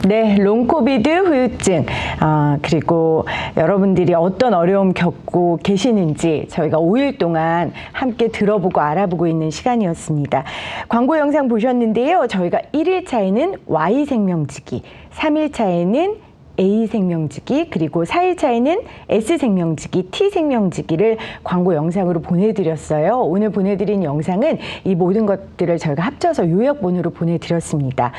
네, 롱코비드 후유증 그리고 여러분들이 어떤 어려움 겪고 계시는지 저희가 5일 동안 함께 들어보고 알아보고 있는 시간이었습니다. 광고 영상 보셨는데요. 저희가 1일차에는 Y생명지기, 3일차에는 A생명지기, 그리고 4일차에는 S생명지기, T생명지기를 광고 영상으로 보내드렸어요. 오늘 보내드린 영상은 이 모든 것들을 저희가 합쳐서 요약본으로 보내드렸습니다.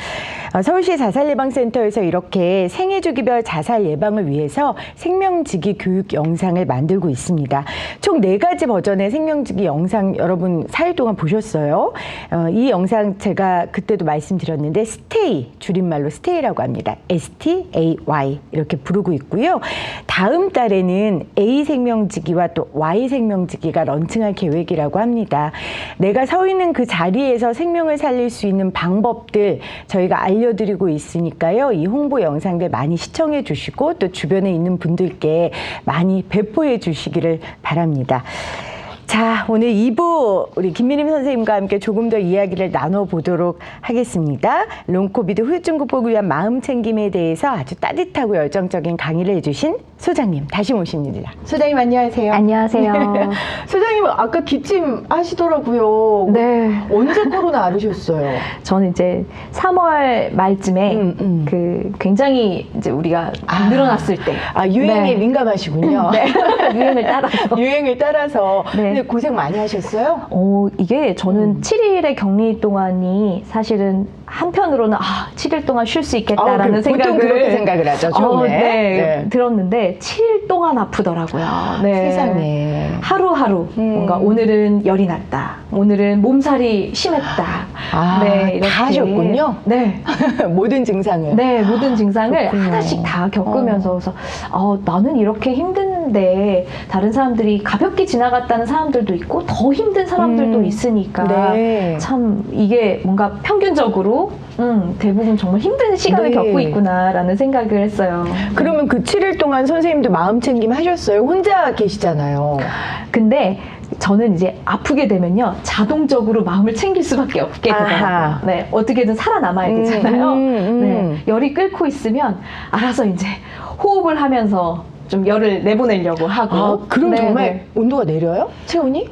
서울시 자살예방센터에서 이렇게 생애주기별 자살 예방을 위해서 생명지기 교육 영상을 만들고 있습니다. 총 4가지 버전의 생명지기 영상 여러분 4일 동안 보셨어요. 이 영상 제가 그때도 말씀드렸는데 스테이, 줄임말로 스테이라고 합니다. STAY 이렇게 부르고 있고요. 다음 달에는 A생명지기와 또 Y생명지기가 런칭할 계획이라고 합니다. 내가 서 있는 그 자리에서 생명을 살릴 수 있는 방법들 저희가 알려드리고 있으니까요. 이 홍보 영상들 많이 시청해 주시고 또 주변에 있는 분들께 많이 배포해 주시기를 바랍니다. 자, 오늘 2부 우리 김미림 선생님과 함께 조금 더 이야기를 나눠보도록 하겠습니다. 롱코비드 후유증 극복을 위한 마음 챙김에 대해서 아주 따뜻하고 열정적인 강의를 해주신 소장님 다시 모십니다. 소장님 안녕하세요. 안녕하세요. 소장님 아까 기침 하시더라고요. 네. 언제 코로나 앓으셨어요? 저는 이제 3월 말쯤에 그 굉장히 이제 우리가 늘어났을 때. 유행에 네. 민감하시군요. 네. 유행을 따라서. 유행을 따라서. 네. 근데 고생 많이 하셨어요? 이게 저는 7일의 격리 동안이 사실은 한편으로는 7일 동안 쉴 수 있겠다라는 생각을 보통 그렇게 생각을 하죠. 처음에. 네. 들었는데 7일 동안 아프더라고요. 네. 세상에. 하루하루 뭔가 오늘은 열이 났다. 오늘은 몸살이 심했다. 네, 이렇게. 다 하셨군요. 네. 모든 증상을. 네, 모든 증상을 그렇군요. 하나씩 다 겪으면서 그래서 나는 이렇게 힘든데 다른 사람들이 가볍게 지나갔다는 사람들도 있고 더 힘든 사람들도 있으니까 네. 참 이게 뭔가 평균적으로 대부분 정말 힘든 시간을 네. 겪고 있구나라는 생각을 했어요. 그러면 그 7일 동안 선생님도 마음 챙김 하셨어요? 혼자 계시잖아요. 근데 저는 이제 아프게 되면요 자동적으로 마음을 챙길 수밖에 없게 되더라고요. 네, 어떻게든 살아남아야 되잖아요. 네, 열이 끓고 있으면 알아서 이제 호흡을 하면서 좀 열을 내보내려고 하고. 그럼 네, 정말 네. 온도가 내려요? 체온이?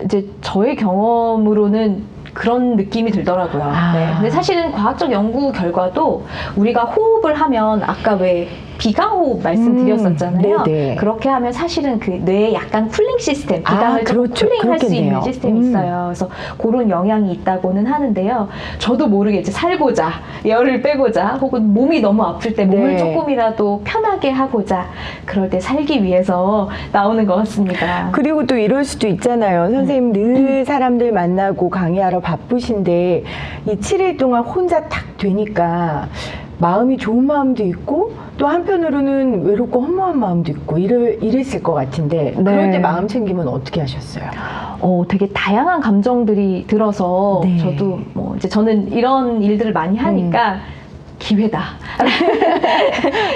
이제 저의 경험으로는 그런 느낌이 들더라고요. 네. 근데 사실은 과학적 연구 결과도 우리가 호흡을 하면 아까 왜 비강호흡 말씀드렸었잖아요. 네네. 그렇게 하면 사실은 그 뇌에 약간 쿨링 시스템, 비강을 좀 그렇죠. 쿨링할 수 그렇겠네요. 있는 시스템이 있어요. 그래서 그런 영향이 있다고는 하는데요. 저도 모르게 이제 살고자, 열을 빼고자, 혹은 몸이 너무 아플 때 몸을 네. 조금이라도 편하게 하고자, 그럴 때 살기 위해서 나오는 것 같습니다. 그리고 또 이럴 수도 있잖아요. 선생님 늘 사람들 만나고 강의하러 바쁘신데 이 7일 동안 혼자 탁 되니까 마음이 좋은 마음도 있고 또 한편으로는 외롭고 허무한 마음도 있고 이랬을 것 같은데 그럴 때 마음 챙김은 어떻게 하셨어요? 되게 다양한 감정들이 들어서 네. 저도 뭐 이제 저는 이런 일들을 많이 하니까 기회다.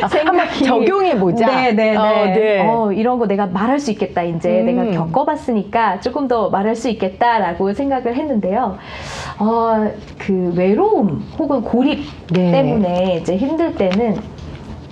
한번 적용해보자. 네. 이런 거 내가 말할 수 있겠다. 이제 내가 겪어봤으니까 조금 더 말할 수 있겠다라고 생각을 했는데요. 그 외로움 혹은 고립 때문에 이제 힘들 때는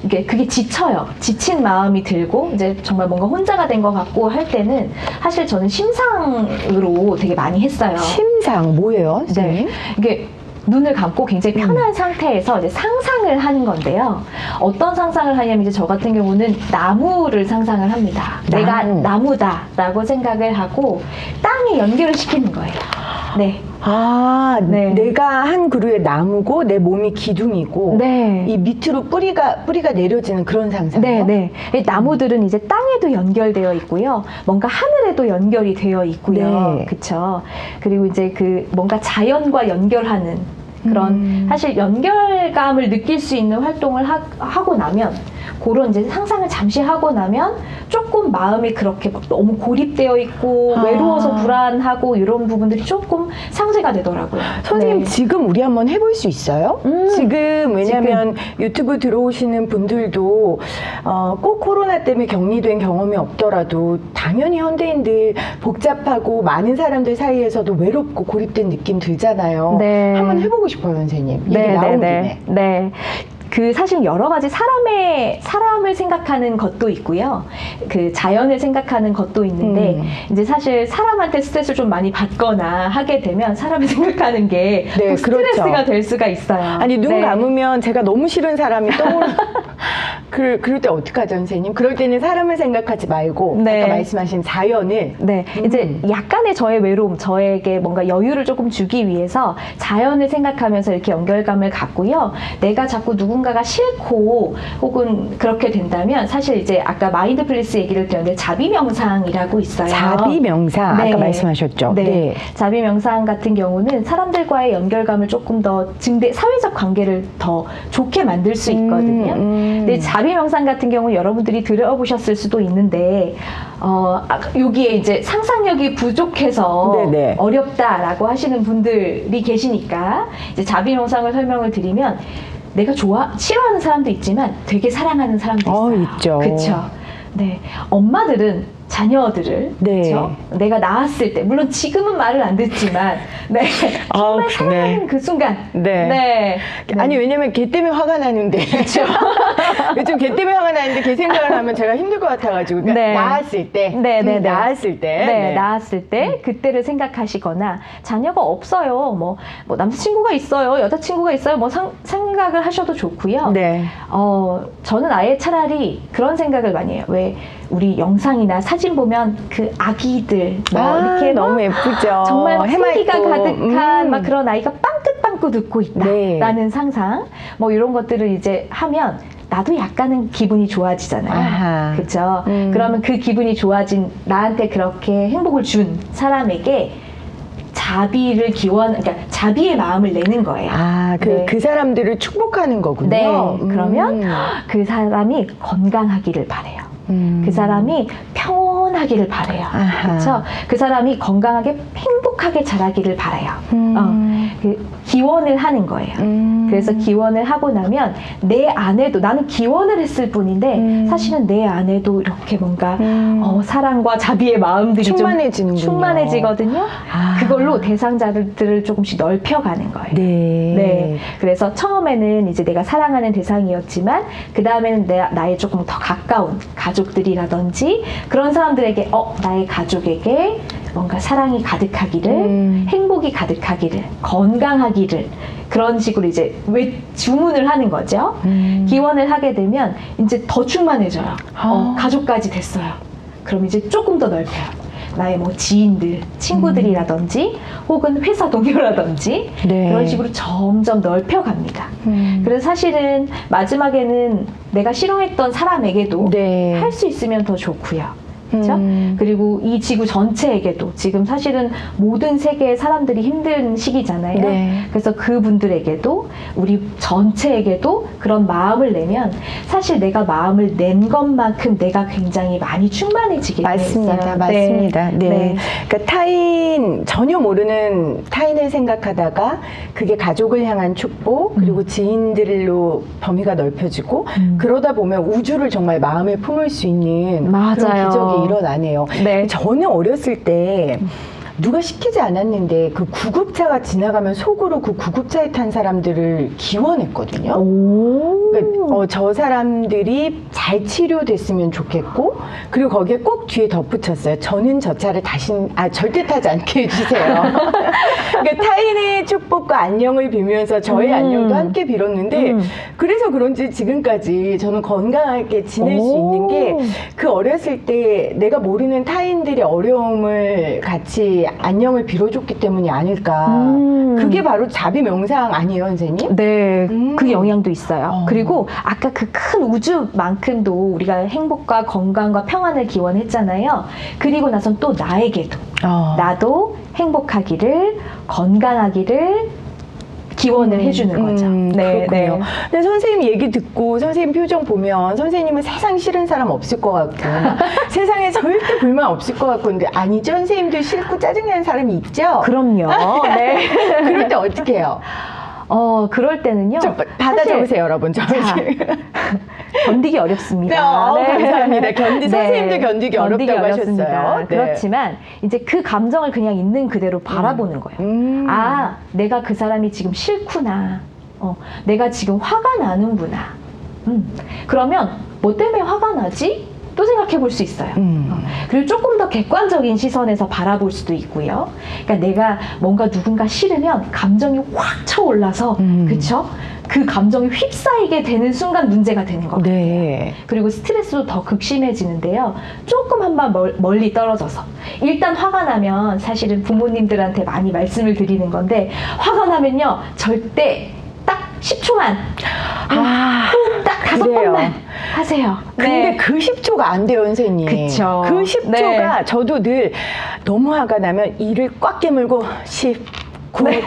그게 지쳐요. 지친 마음이 들고 이제 정말 뭔가 혼자가 된 것 같고 할 때는 사실 저는 심상으로 되게 많이 했어요. 심상 뭐예요, 선생님? 네. 이게 눈을 감고 굉장히 편한 상태에서 이제 상상을 하는 건데요. 어떤 상상을 하냐면 이제 저 같은 경우는 나무를 상상을 합니다. 내가 나무다라고 생각을 하고 땅에 연결을 시키는 거예요. 네. 네. 내가 한 그루의 나무고 내 몸이 기둥이고 네. 이 밑으로 뿌리가 내려지는 그런 상상이요? 네. 나무들은 이제 땅에도 연결되어 있고요. 뭔가 하늘에도 연결이 되어 있고요. 네. 그렇죠. 그리고 이제 그 뭔가 자연과 연결하는 그런 사실 연결감을 느낄 수 있는 활동을 하고 나면 그런 이제 상상을 잠시 하고 나면 조금 마음이 그렇게 막 너무 고립되어 있고 외로워서 불안하고 이런 부분들이 조금 상쇄가 되더라고요. 선생님 네. 지금 우리 한번 해볼 수 있어요? 지금 왜냐하면 유튜브 들어오시는 분들도 꼭 코로나 때문에 격리된 경험이 없더라도 당연히 현대인들 복잡하고 많은 사람들 사이에서도 외롭고 고립된 느낌 들잖아요. 네. 한번 해보고 싶어요, 선생님. 얘기 네, 나온 네, 김에. 네. 그 사실 여러 가지 사람을 생각하는 것도 있고요. 그 자연을 생각하는 것도 있는데 이제 사실 사람한테 스트레스를 좀 많이 받거나 하게 되면 사람을 생각하는 게 또 네, 스트레스가 그렇죠. 될 수가 있어요. 아니 눈 네. 감으면 제가 너무 싫은 사람이 떠오르. 그럴 때 어떡하죠, 선생님? 그럴 때는 사람을 생각하지 말고 네. 아까 말씀하신 자연을. 네, 이제 약간의 저의 외로움, 저에게 뭔가 여유를 조금 주기 위해서 자연을 생각하면서 이렇게 연결감을 갖고요. 내가 자꾸 누군가가 싫고 혹은 그렇게 된다면 사실 이제 아까 마인드풀니스 얘기를 드렸는데 자비 명상이라고 있어요. 자비 명상 네. 아까 말씀하셨죠. 네. 자비 명상 같은 경우는 사람들과의 연결감을 조금 더 사회적 관계를 더 좋게 만들 수 있거든요. 근데 자비 명상 같은 경우는 여러분들이 들어보셨을 수도 있는데 여기에 이제 상상력이 부족해서 네네. 어렵다라고 하시는 분들이 계시니까 이제 자비 명상을 설명을 드리면 내가 싫어하는 사람도 있지만 되게 사랑하는 사람도 있어요. 있죠. 그렇죠. 네, 엄마들은 자녀들을 네. 그렇죠? 내가 낳았을 때 물론 지금은 말을 안 듣지만 네, 정말 사랑하는 네. 그 순간 네. 네. 아니 왜냐면 걔 때문에 화가 나는데 요즘 걔 때문에 화가 나는데 걔 생각을 하면 제가 힘들 것 같아가지고 그러니까 네. 낳았을 때 네, 네, 네. 낳았을 때 네, 낳았을 때 그때를 생각하시거나 자녀가 없어요. 뭐 남자친구가 있어요. 여자친구가 있어요. 뭐 생각을 하셔도 좋고요. 네. 저는 아예 차라리 그런 생각을 많이 해요. 왜 우리 영상이나 사진 보면 그 아기들 이렇게 너무 예쁘죠. 정말 막 생기가 해맑고. 가득한 막 그런 아이가 빵긋빵긋 웃고 있다라는 네. 상상 뭐 이런 것들을 이제 하면 나도 약간은 기분이 좋아지잖아요. 그렇죠? 그러면 그 기분이 좋아진 나한테 그렇게 행복을 준 사람에게 자비를 그러니까 자비의 마음을 내는 거예요. 네. 그 사람들을 축복하는 거군요. 네. 그러면 그 사람이 건강하기를 바래요. 그 사람이 평온하기를 바래요. 그렇죠? 그 사람이 건강하게 행복하게 자라기를 바래요. 기원을 하는 거예요. 그래서 기원을 하고 나면 내 안에도 나는 기원을 했을 뿐인데 사실은 내 안에도 이렇게 뭔가 사랑과 자비의 마음들이 충만해지는군요. 좀 충만해지거든요. 그걸로 대상자들을 조금씩 넓혀가는 거예요. 네. 그래서 처음에는 이제 내가 사랑하는 대상이었지만 그 다음에는 나의 조금 더 가까운 가족들이라든지 그런 사람들에게 나의 가족에게 뭔가 사랑이 가득하기를 행복이 가득하기를 건강하기를 그런 식으로 이제 주문을 하는 거죠. 기원을 하게 되면 이제 더 충만해져요. 가족까지 됐어요. 그럼 이제 조금 더 넓혀요. 나의 뭐 지인들, 친구들이라든지 혹은 회사 동료라든지 네. 그런 식으로 점점 넓혀갑니다. 그래서 사실은 마지막에는 내가 싫어했던 사람에게도 네. 할 수 있으면 더 좋고요. 그렇죠? 그리고 이 지구 전체에게도 지금 사실은 모든 세계의 사람들이 힘든 시기잖아요. 네. 그래서 그분들에게도 우리 전체에게도 그런 마음을 내면 사실 내가 마음을 낸 것만큼 내가 굉장히 많이 충만해지게 돼요. 맞습니다. 네. 그러니까 전혀 모르는 타인을 생각하다가 그게 가족을 향한 축복 그리고 지인들로 범위가 넓혀지고 그러다 보면 우주를 정말 마음에 품을 수 있는 그런 기적이 일어나네요. 네. 저는 어렸을 때 누가 시키지 않았는데 그 구급차가 지나가면 속으로 그 구급차에 탄 사람들을 기원했거든요. 그러니까 저 사람들이 잘 치료됐으면 좋겠고 그리고 거기에 꼭 뒤에 덧붙였어요. 저는 저 차를 절대 타지 않게 해주세요. 그러니까 타인의 축복과 안녕을 빌면서 저의 안녕도 함께 빌었는데 그래서 그런지 지금까지 저는 건강하게 지낼 수 있는 게 그 어렸을 때 내가 모르는 타인들의 어려움을 같이 안녕을 빌어줬기 때문이 아닐까. 그게 바로 자비 명상 아니에요, 선생님? 네, 그 영향도 있어요. 그리고 아까 그 큰 우주만큼도 우리가 행복과 건강과 평안을 기원했잖아요. 그리고 나선 또 나에게도 나도 행복하기를 건강하기를 기원을 해주는 거죠. 네, 그렇군요. 근데 선생님 얘기 듣고 선생님 표정 보면 선생님은 세상 싫은 사람 없을 것 같고 세상에 절대 불만 없을 것 같고 근데 아니죠? 선생님도 싫고 짜증나는 사람이 있죠? 그럼요. 네. 그럴 때 어떻게 해요? 그럴 때는요. 좀 받아 적으세요, 여러분. 견디기 어렵습니다. 네, 감사합니다. 선생님도 견디기 어렵다고 어렵습니다. 하셨어요. 네. 그렇지만 이제 그 감정을 그냥 있는 그대로 바라보는 거예요. 아, 내가 그 사람이 지금 싫구나. 내가 지금 화가 나는구나. 그러면 뭐 때문에 화가 나지? 또 생각해 볼 수 있어요. 그리고 조금 더 객관적인 시선에서 바라볼 수도 있고요. 그러니까 내가 뭔가 누군가 싫으면 감정이 확 차올라서 그쵸? 그 감정이 휩싸이게 되는 순간 문제가 되는 거예요. 네. 그리고 스트레스도 더 극심해지는데요. 조금 한번 멀리 떨어져서 일단 화가 나면 사실은 부모님들한테 많이 말씀을 드리는 건데 화가 나면요 절대 딱 10초만 호흡 딱 5번만 하세요. 근데 네. 그 10초가 안 돼요, 선생님. 그쵸. 그 10초가 네. 저도 늘 너무 화가 나면 이를 꽉 깨물고 10, 9, 네.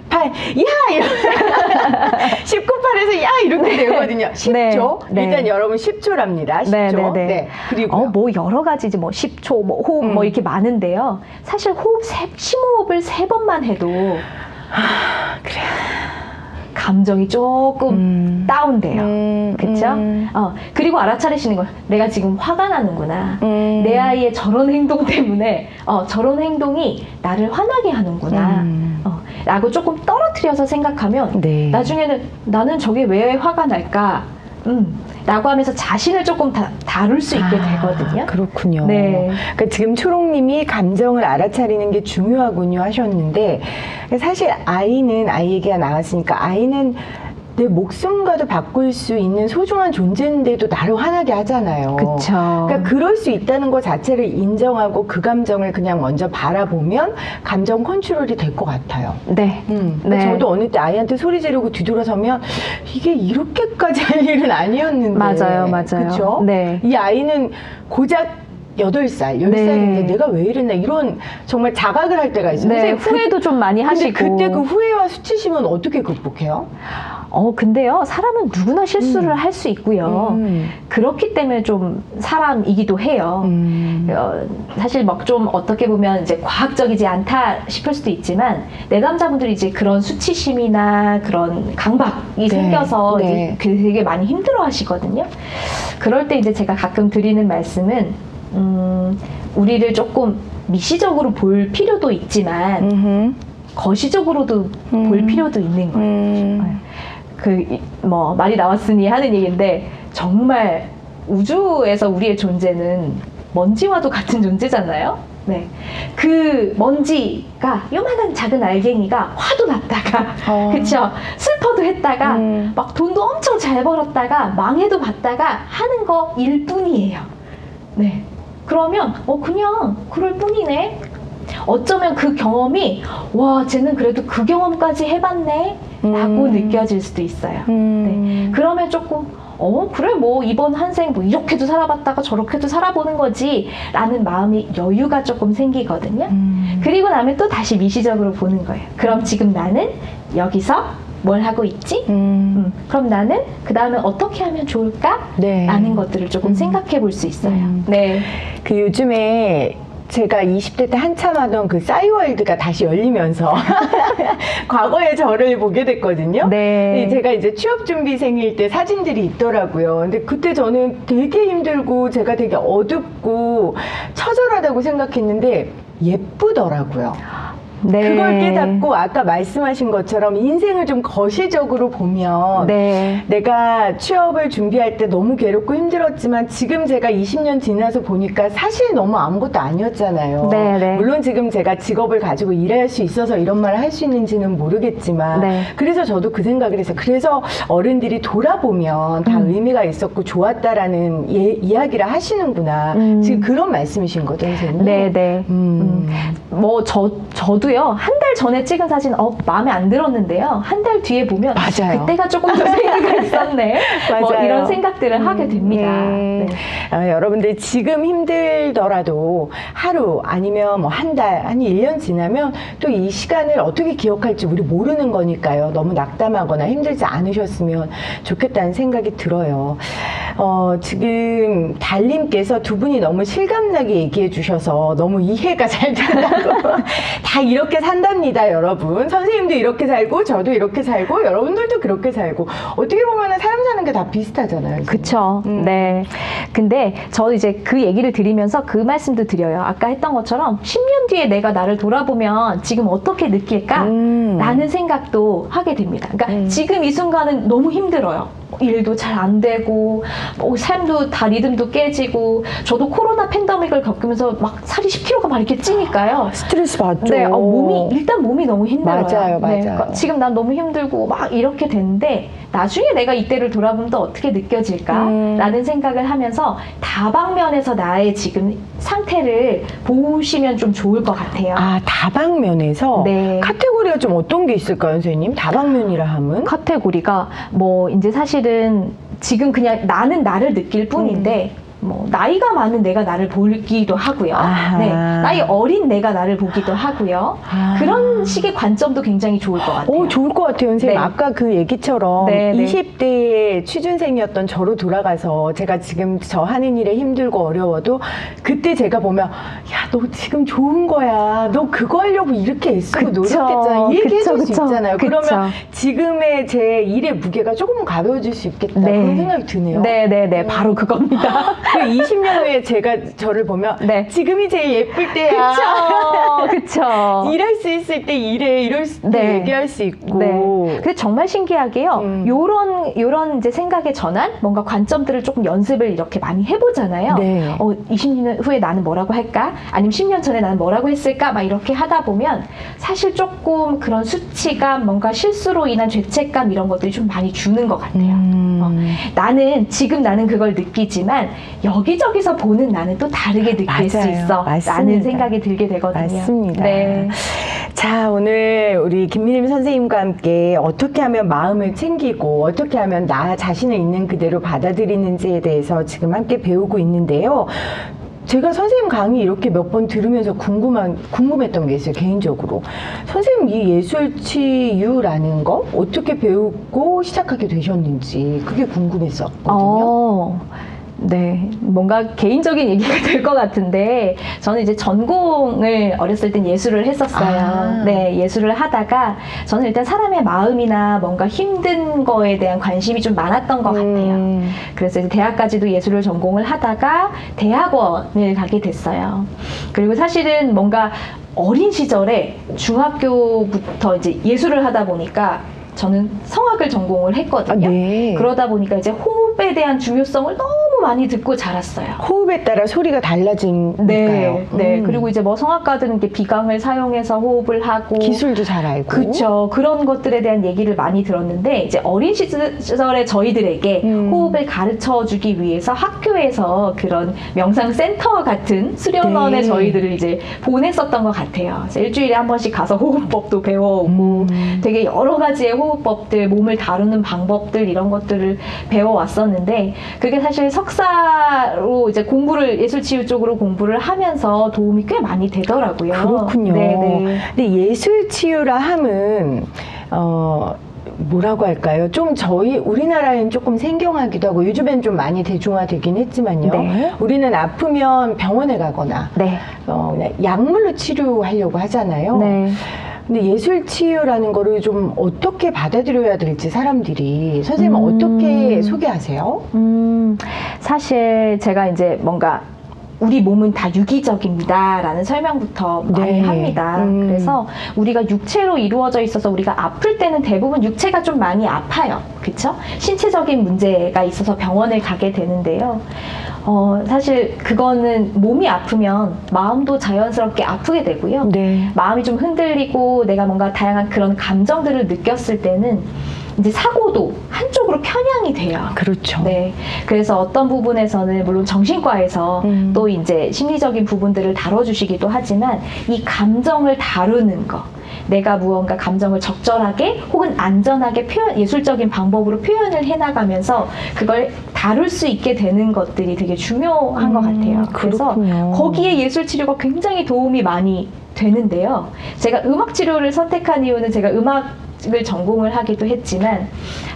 8, 야! 이러면 19, 8에서 야! 이렇게 되거든요. 10초. 네. 일단 여러분 10초랍니다. 10초. 네. 그리고 뭐 여러 가지 이제 뭐 10초, 뭐 호흡 뭐 이렇게 많은데요. 사실 심호흡을 3번만 해도 그래. 감정이 조금 다운돼요. 그쵸? 그리고 알아차리시는 걸 내가 지금 화가 나는구나. 내 아이의 저런 행동 때문에 저런 행동이 나를 화나게 하는구나. 라고 조금 떨어뜨려서 생각하면 네. 나중에는 나는 저게 왜 화가 날까? 라고 하면서 자신을 조금 다룰 수 있게 되거든요. 그렇군요. 네. 그러니까 지금 초롱님이 감정을 알아차리는 게 중요하군요 하셨는데 사실 아이 얘기가 나왔으니까 아이는 내 목숨과도 바꿀 수 있는 소중한 존재인데도 나를 화나게 하잖아요. 그쵸. 그러니까 그럴 수 있다는 것 자체를 인정하고 그 감정을 그냥 먼저 바라보면 감정 컨트롤이 될 것 같아요. 네. 그러니까 네. 저도 어느 때 아이한테 소리 지르고 뒤돌아서면 이게 이렇게까지 할 일은 아니었는데. 맞아요. 그렇죠? 네. 이 아이는 고작 8살, 10살인데 네. 내가 왜 이랬나 이런 정말 자각을 할 때가 있어요. 네. 선생님, 후회도 좀 많이 하시고. 근데 그때 그 후회와 수치심은 어떻게 극복해요? 근데요, 사람은 누구나 실수를 할 수 있고요. 그렇기 때문에 좀 사람이기도 해요. 사실 막 좀 어떻게 보면 이제 과학적이지 않다 싶을 수도 있지만, 내담자분들이 이제 그런 수치심이나 그런 강박이 생겨서 이제 되게 많이 힘들어 하시거든요. 그럴 때 이제 제가 가끔 드리는 말씀은, 우리를 조금 미시적으로 볼 필요도 있지만, 거시적으로도 볼 필요도 있는 거예요. 말이 나왔으니 하는 얘기인데, 정말 우주에서 우리의 존재는 먼지와도 같은 존재잖아요? 네. 그 먼지가 요만한 작은 알갱이가 화도 났다가, 그쵸? 슬퍼도 했다가, 막 돈도 엄청 잘 벌었다가, 망해도 봤다가 하는 거일 뿐이에요. 네. 그러면, 그냥 그럴 뿐이네. 어쩌면 그 경험이 와 쟤는 그래도 그 경험까지 해봤네 라고 느껴질 수도 있어요. 네. 그러면 조금 그래 뭐 이번 한생 뭐 이렇게도 살아봤다가 저렇게도 살아보는 거지 라는 마음이 여유가 조금 생기거든요. 그리고 나면 또 다시 미시적으로 보는 거예요. 그럼 지금 나는 여기서 뭘 하고 있지? 그럼 나는 그 다음에 어떻게 하면 좋을까? 라는 것들을 조금 생각해 볼 수 있어요. 네. 그 요즘에 제가 20대 때 한참 하던 그 싸이월드가 다시 열리면서 과거의 저를 보게 됐거든요. 네. 제가 이제 취업준비생일 때 사진들이 있더라고요. 근데 그때 저는 되게 힘들고 제가 되게 어둡고 처절하다고 생각했는데 예쁘더라고요. 네. 그걸 깨닫고 아까 말씀하신 것처럼 인생을 좀 거시적으로 보면 내가 취업을 준비할 때 너무 괴롭고 힘들었지만 지금 제가 20년 지나서 보니까 사실 너무 아무것도 아니었잖아요. 물론 지금 제가 직업을 가지고 일할 수 있어서 이런 말을 할 수 있는지는 모르겠지만 그래서 저도 그 생각을 했어요. 그래서 어른들이 돌아보면 다 의미가 있었고 좋았다라는 이야기를 하시는구나. 지금 그런 말씀이신 거죠, 선생님? 네네. 저도 저도요, 한 달 전에 찍은 사진, 마음에 안 들었는데요. 한 달 뒤에 보면, 맞아요. 그때가 조금 더 생기가 있었네. 뭐 맞아요. 이런 생각들을 하게 됩니다. 네. 여러분들 지금 힘들더라도 하루 아니면 뭐 한 달, 아니 1년 지나면 또 이 시간을 어떻게 기억할지 우리 모르는 거니까요. 너무 낙담하거나 힘들지 않으셨으면 좋겠다는 생각이 들어요. 지금 달님께서 두 분이 너무 실감나게 얘기해 주셔서 너무 이해가 잘 된다고. 다 이렇게 산답니다, 여러분. 선생님도 이렇게 살고, 저도 이렇게 살고, 여러분들도 그렇게 살고. 어떻게 보면 사람 사는 게 다 비슷하잖아요. 그쵸. 네. 근데 저 이제 그 얘기를 드리면서 그 말씀도 드려요. 아까 했던 것처럼 10년 뒤에 내가 나를 돌아보면 지금 어떻게 느낄까? 라는 생각도 하게 됩니다. 그러니까 지금 이 순간은 너무 힘들어요. 일도 잘 안 되고, 삶도 다 리듬도 깨지고, 저도 코로나 팬데믹을 겪으면서 막 살이 10kg가 막 이렇게 찌니까요. 스트레스 받죠. 네, 일단 몸이 너무 힘들어요. 맞아요, 맞아요. 네, 그러니까 지금 난 너무 힘들고 막 이렇게 되는데, 나중에 내가 이때를 돌아보면 또 어떻게 느껴질까라는 생각을 하면서 다방면에서 나의 지금 상태를 보시면 좀 좋을 것 같아요. 아, 다방면에서? 네. 카테고리가 좀 어떤 게 있을까요, 선생님? 다방면이라 하면? 카테고리가 뭐 이제 사실은 지금 그냥 나는 나를 느낄 뿐인데 뭐 나이가 많은 내가 나를 보기도 하고요. 아하. 네, 나이 어린 내가 나를 보기도 하고요. 그런 식의 관점도 굉장히 좋을 것 같아요. 좋을 것 같아요, 선생님. 네. 아까 그 얘기처럼 네, 네. 20대의 취준생이었던 저로 돌아가서 제가 지금 저 하는 일에 힘들고 어려워도 그때 제가 보면 야, 너 지금 좋은 거야. 너 그거 하려고 이렇게 애쓰고 그쵸. 노력했잖아. 이 얘기해 줄 수 그쵸. 있잖아요. 그쵸. 그러면 지금의 제 일의 무게가 조금은 가벼워질 수 있겠다. 네. 그런 생각이 드네요. 네네네, 바로 그겁니다. 그 20년 후에 제가 저를 보면 네. 지금이 제일 예쁠 때야. 그쵸. 일할 수 있을 때 일해, 이럴 때 네. 얘기할 수 있고. 네. 근데 정말 신기하게요. 요런 이제 생각의 전환, 뭔가 관점들을 조금 연습을 이렇게 많이 해보잖아요. 네. 20년 후에 나는 뭐라고 할까? 아니면 10년 전에 나는 뭐라고 했을까? 막 이렇게 하다 보면 사실 조금 그런 수치감, 뭔가 실수로 인한 죄책감 이런 것들이 좀 많이 주는 것 같아요. 지금 나는 그걸 느끼지만 여기저기서 보는 나는 또 다르게 느낄 수 맞아요. 있어. 맞습니다. 라는 생각이 들게 되거든요. 맞습니다. 네. 자, 오늘 우리 김미림 선생님과 함께 어떻게 하면 마음을 챙기고 어떻게 하면 나 자신을 있는 그대로 받아들이는지에 대해서 지금 함께 배우고 있는데요. 제가 선생님 강의 이렇게 몇 번 들으면서 궁금했던 게 있어요, 개인적으로. 선생님, 이 예술치유라는 거 어떻게 배우고 시작하게 되셨는지 그게 궁금했었거든요. 네, 뭔가 개인적인 얘기가 될 것 같은데 저는 이제 전공을 어렸을 땐 예술을 했었어요. 네, 예술을 하다가 저는 일단 사람의 마음이나 뭔가 힘든 거에 대한 관심이 좀 많았던 것 같아요. 그래서 이제 대학까지도 예술을 전공을 하다가 대학원을 가게 됐어요. 그리고 사실은 뭔가 어린 시절에 중학교부터 이제 예술을 하다 보니까 저는 성악을 전공을 했거든요. 네. 그러다 보니까 이제 호흡에 대한 중요성을 너무 많이 듣고 자랐어요. 호흡에 따라 소리가 달라지니까요. 네. 그리고 이제 뭐 성악가들은 이렇게 비강을 사용해서 호흡을 하고 기술도 잘 알고. 그렇죠. 그런 것들에 대한 얘기를 많이 들었는데 이제 어린 시절에 저희들에게 호흡을 가르쳐 주기 위해서 학교에서 그런 명상센터 같은 수련원에 네. 저희들을 이제 보냈었던 것 같아요. 그래서 일주일에 한 번씩 가서 호흡법도 배워오고 되게 여러 가지의 호흡법들, 몸을 다루는 방법들 이런 것들을 배워왔었는데 그게 사실 석사로 이제 예술치유 쪽으로 공부를 하면서 도움이 꽤 많이 되더라고요. 그렇군요. 네네. 근데 예술치유라 함은 뭐라고 할까요? 좀 우리나라엔 조금 생경하기도 하고 요즘엔 좀 많이 대중화되긴 했지만요. 네. 우리는 아프면 병원에 가거나 네. 그냥 약물로 치료하려고 하잖아요. 네. 근데 예술치유라는 거를 좀 어떻게 받아들여야 될지 사람들이 선생님은 어떻게 소개하세요? 사실 제가 이제 뭔가 우리 몸은 다 유기적입니다 라는 설명부터 많이 네. 합니다. 그래서 우리가 육체로 이루어져 있어서 우리가 아플 때는 대부분 육체가 좀 많이 아파요. 그쵸? 신체적인 문제가 있어서 병원을 가게 되는데요. 사실 그거는 몸이 아프면 마음도 자연스럽게 아프게 되고요. 네. 마음이 좀 흔들리고 내가 뭔가 다양한 그런 감정들을 느꼈을 때는 이제 사고도 한쪽으로 편향이 돼요. 그렇죠. 네. 그래서 어떤 부분에서는 물론 정신과에서 또 이제 심리적인 부분들을 다뤄주시기도 하지만 이 감정을 다루는 거, 내가 무언가 감정을 적절하게 혹은 안전하게 예술적인 방법으로 표현을 해나가면서 그걸 다룰 수 있게 되는 것들이 되게 중요한 것 같아요. 그래서 그렇군요. 거기에 예술치료가 굉장히 도움이 많이 되는데요. 제가 음악치료를 선택한 이유는 제가 음악을 전공을 하기도 했지만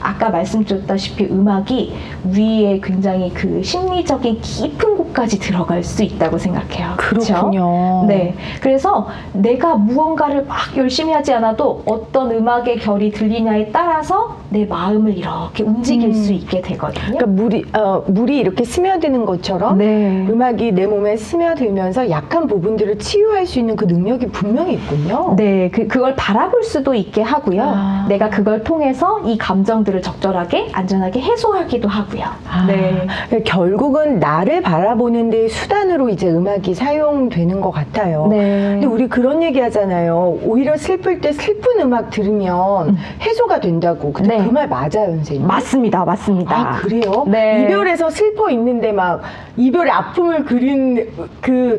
아까 말씀드렸다시피 음악이 위에 굉장히 그 심리적인 깊은 곳까지 들어갈 수 있다고 생각해요. 그렇군요. 그쵸? 네. 그래서 내가 무언가를 막 열심히 하지 않아도 어떤 음악의 결이 들리냐에 따라서 내 마음을 이렇게 움직일 수 있게 되거든요. 그러니까 물이 이렇게 스며드는 것처럼 네. 음악이 내 몸에 스며들면서 약한 부분들을 치유할 수 있는 그 능력이 분명히 있군요. 네, 그걸 바라볼 수도 있게 하고요. 아. 내가 그걸 통해서 이 감정들을 적절하게, 안전하게 해소하기도 하고요. 네. 그러니까 결국은 나를 바라보는 데 수단으로 이제 음악이 사용되는 것 같아요. 네. 근데 우리 그런 얘기 하잖아요. 오히려 슬플 때 슬픈 음악 들으면 해소가 된다고. 근데 네. 그 말 맞아요, 선생님? 맞습니다. 맞습니다. 아, 그래요? 네. 이별에서 슬퍼 있는데 막 이별의 아픔을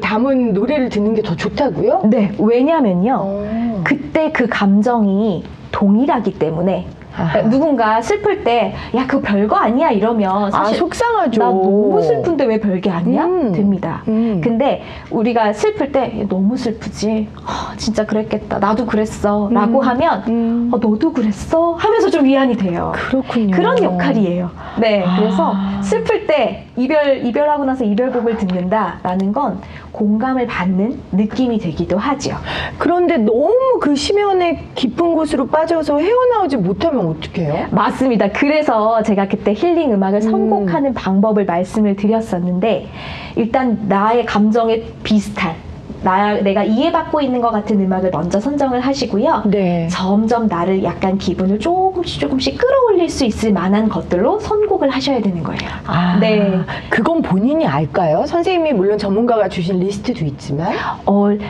담은 노래를 듣는 게 더 좋다고요? 네, 왜냐면요. 어. 그때 그 감정이 동일하기 때문에 아하. 누군가 슬플 때 야 그거 별거 아니야 이러면 사실 속상하죠. 나 너무 슬픈데 왜 별게 아니야? 됩니다. 근데 우리가 슬플 때 너무 슬프지. 진짜 그랬겠다. 나도 그랬어. 라고 하면 너도 그랬어? 하면서 좀 위안이 돼요. 그렇군요. 그런 역할이에요. 네, 그래서 슬플 때 이별하고 나서 이별곡을 듣는다라는 건 공감을 받는 느낌이 되기도 하죠. 그런데 너무 그 심연의 깊은 곳으로 빠져서 헤어나오지 못하면 어떡해요? 맞습니다. 그래서 제가 그때 힐링 음악을 선곡하는 방법을 말씀을 드렸었는데 일단 나의 감정에 비슷한 내가 이해받고 있는 것 같은 음악을 먼저 선정을 하시고요. 네. 점점 나를 약간 기분을 조금씩 끌어올릴 수 있을 만한 것들로 선곡을 하셔야 되는 거예요. 네. 그건 본인이 알까요? 선생님이 물론 전문가가 주신 리스트도 있지만.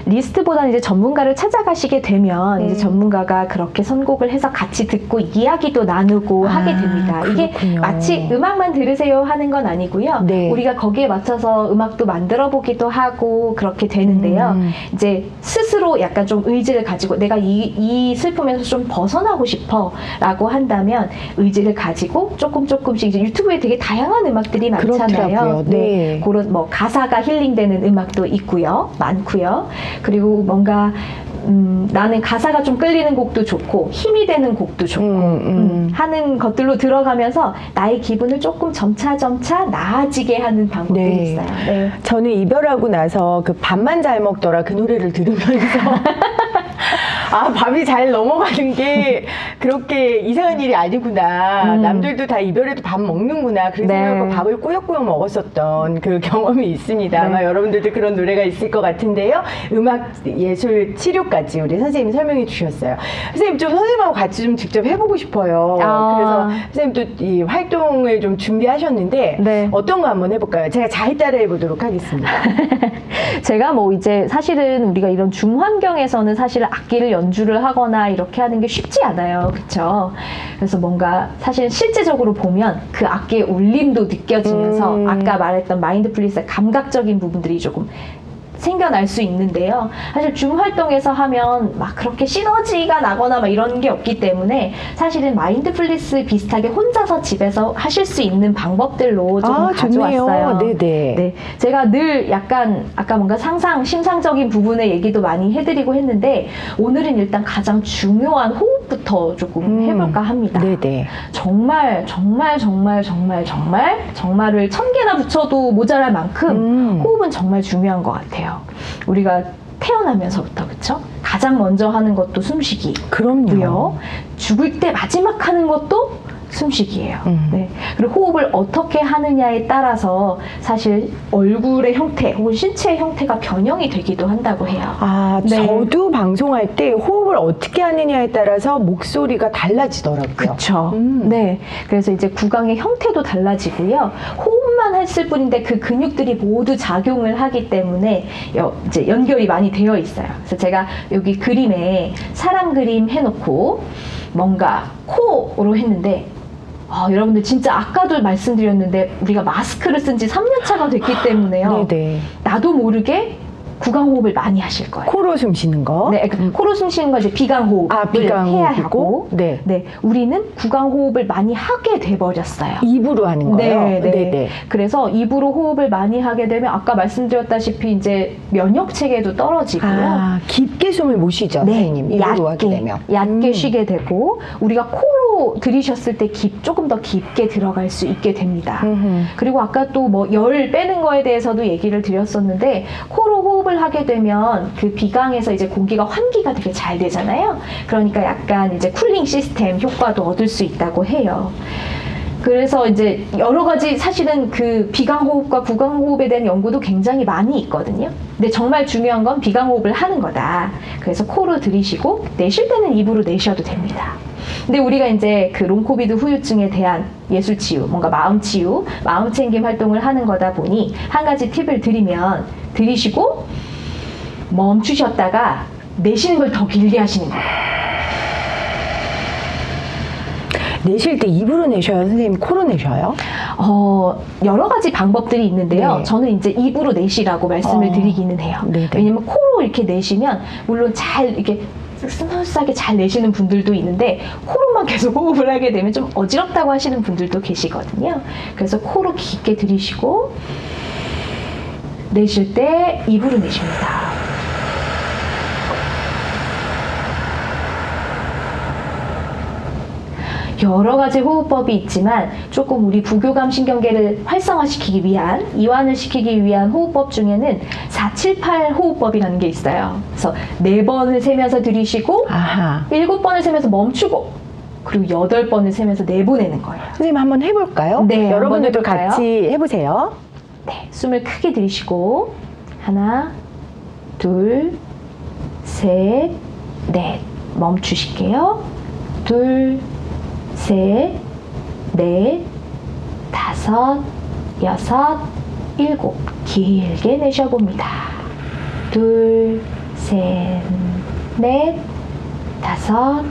리스트보다는 이제 전문가를 찾아가시게 되면 이제 전문가가 그렇게 선곡을 해서 같이 듣고 이야기도 나누고 하게 됩니다. 이게 그렇군요. 마치 음악만 들으세요 하는 건 아니고요. 네. 우리가 거기에 맞춰서 음악도 만들어 보기도 하고 그렇게 되는데요. 이제 스스로 약간 좀 의지를 가지고 내가 이 슬픔에서 좀 벗어나고 싶어 라고 한다면 의지를 가지고 조금씩 이제 유튜브에 되게 다양한 음악들이 많잖아요. 그렇더라고요. 네. 그런 뭐 가사가 힐링되는 음악도 있고요. 많고요. 그리고 뭔가 나는 가사가 좀 끌리는 곡도 좋고 힘이 되는 곡도 좋고 하는 것들로 들어가면서 나의 기분을 조금 점차 나아지게 하는 방법들이 네. 있어요. 네. 저는 이별하고 나서 그 밥만 잘 먹더라 그 노래를 들으면서 밥이 잘 넘어가는 게 그렇게 이상한 일이 아니구나. 남들도 다 이별해도 밥 먹는구나. 그렇게 네. 생각하고 밥을 꾸역꾸역 먹었었던 그 경험이 있습니다. 네. 아마 여러분들도 그런 노래가 있을 것 같은데요. 음악 예술 치료까지 우리 선생님이 설명해 주셨어요. 선생님 좀 선생님하고 같이 좀 직접 해보고 싶어요. 그래서 선생님도 이 활동을 좀 준비하셨는데 네. 어떤 거 한번 해볼까요? 제가 잘 따라해 보도록 하겠습니다. 제가 뭐 이제 사실은 우리가 이런 중환경에서는 사실 악기를 연주를 하거나 이렇게 하는 게 쉽지 않아요. 그렇죠? 그래서 뭔가 사실 실제적으로 보면 그 악기의 울림도 느껴지면서 아까 말했던 마인드풀리스의 감각적인 부분들이 조금 생겨날 수 있는데요. 사실 줌 활동에서 하면 막 그렇게 시너지가 나거나 막 이런 게 없기 때문에 사실은 마인드풀리스 비슷하게 혼자서 집에서 하실 수 있는 방법들로 조금 가져왔어요. 네네. 네, 제가 늘 약간 아까 뭔가 심상적인 부분의 얘기도 많이 해드리고 했는데 오늘은 일단 가장 중요한 호흡부터 조금 해볼까 합니다. 네네. 정말을 1000개나 붙여도 모자랄 만큼 호흡은 정말 중요한 것 같아요. 우리가 태어나면서부터 그쵸? 가장 먼저 하는 것도 숨쉬기. 그럼요. 죽을 때 마지막 하는 것도 숨쉬기예요. 네. 그리고 호흡을 어떻게 하느냐에 따라서 사실 얼굴의 형태 혹은 신체의 형태가 변형이 되기도 한다고 해요. 네. 저도 방송할 때 호흡을 어떻게 하느냐에 따라서 목소리가 달라지더라고요. 그렇죠. 네. 그래서 이제 구강의 형태도 달라지고요. 호흡만 할 했을 뿐인데 그 근육들이 모두 작용을 하기 때문에 이제 연결이 많이 되어 있어요. 그래서 제가 여기 그림에 사람 그림 해놓고 뭔가 코로 했는데 여러분들 진짜 아까도 말씀드렸는데 우리가 마스크를 쓴 지 3년 차가 됐기 때문에요. 네네. 나도 모르게 구강호흡을 많이 하실 거예요. 코로 숨 쉬는 거. 네, 코로 숨 쉬는 거 이제 비강호흡을 비강호흡이고. 해야 하고, 네. 네, 우리는 구강호흡을 많이 하게 돼 버렸어요. 입으로 하는 거예요. 네, 네. 네네. 그래서 입으로 호흡을 많이 하게 되면 아까 말씀드렸다시피 이제 면역 체계도 떨어지고요. 깊게 숨을 못 쉬죠, 네, 선생님. 입으로 하게 되면. 얕게 쉬게 되고 우리가 코로 들이셨을 때 조금 더 깊게 들어갈 수 있게 됩니다. 그리고 아까 또 뭐 열 빼는 거에 대해서도 얘기를 드렸었는데 코로 호흡을 하게 되면 그 비강에서 이제 공기가 환기가 되게 잘 되잖아요. 그러니까 약간 이제 쿨링 시스템 효과도 얻을 수 있다고 해요. 그래서 이제 여러 가지 사실은 그 비강호흡과 구강호흡에 대한 연구도 굉장히 많이 있거든요. 근데 정말 중요한 건 비강호흡을 하는 거다. 그래서 코로 들이쉬고 내쉴 때는 입으로 내쉬어도 됩니다. 근데 우리가 이제 그 롱코비드 후유증에 대한 예술치유, 뭔가 마음치유, 마음챙김 활동을 하는 거다 보니 한 가지 팁을 드리면 들이쉬고 멈추셨다가 내쉬는 걸 더 길게 하시는 거예요. 내쉴 때 입으로 내셔요, 선생님? 코로 내셔요? 여러 가지 방법들이 있는데요. 네. 저는 이제 입으로 내쉬라고 말씀을 드리기는 해요. 네네. 왜냐면 코로 이렇게 내쉬면 물론 잘 이렇게 스무스하게 잘 내쉬는 분들도 있는데 코로만 계속 호흡을 하게 되면 좀 어지럽다고 하시는 분들도 계시거든요. 그래서 코로 깊게 들이쉬고 내쉴 때 입으로 내쉽니다. 여러 가지 호흡법이 있지만 조금 우리 부교감 신경계를 활성화시키기 위한, 이완을 시키기 위한 호흡법 중에는 478 호흡법이라는 게 있어요. 그래서 4번을 세면서 들이쉬고 7번을 세면서 멈추고 그리고 8번을 세면서 내보내는 거예요. 선생님 한번 해볼까요? 네, 여러분들도 한번 해볼까요? 같이 해보세요. 네, 숨을 크게 들이쉬고 하나, 둘, 셋, 넷 멈추실게요. 둘, 셋, 넷, 다섯, 여섯, 일곱 길게 내쉬어봅니다. 둘, 셋, 넷, 다섯,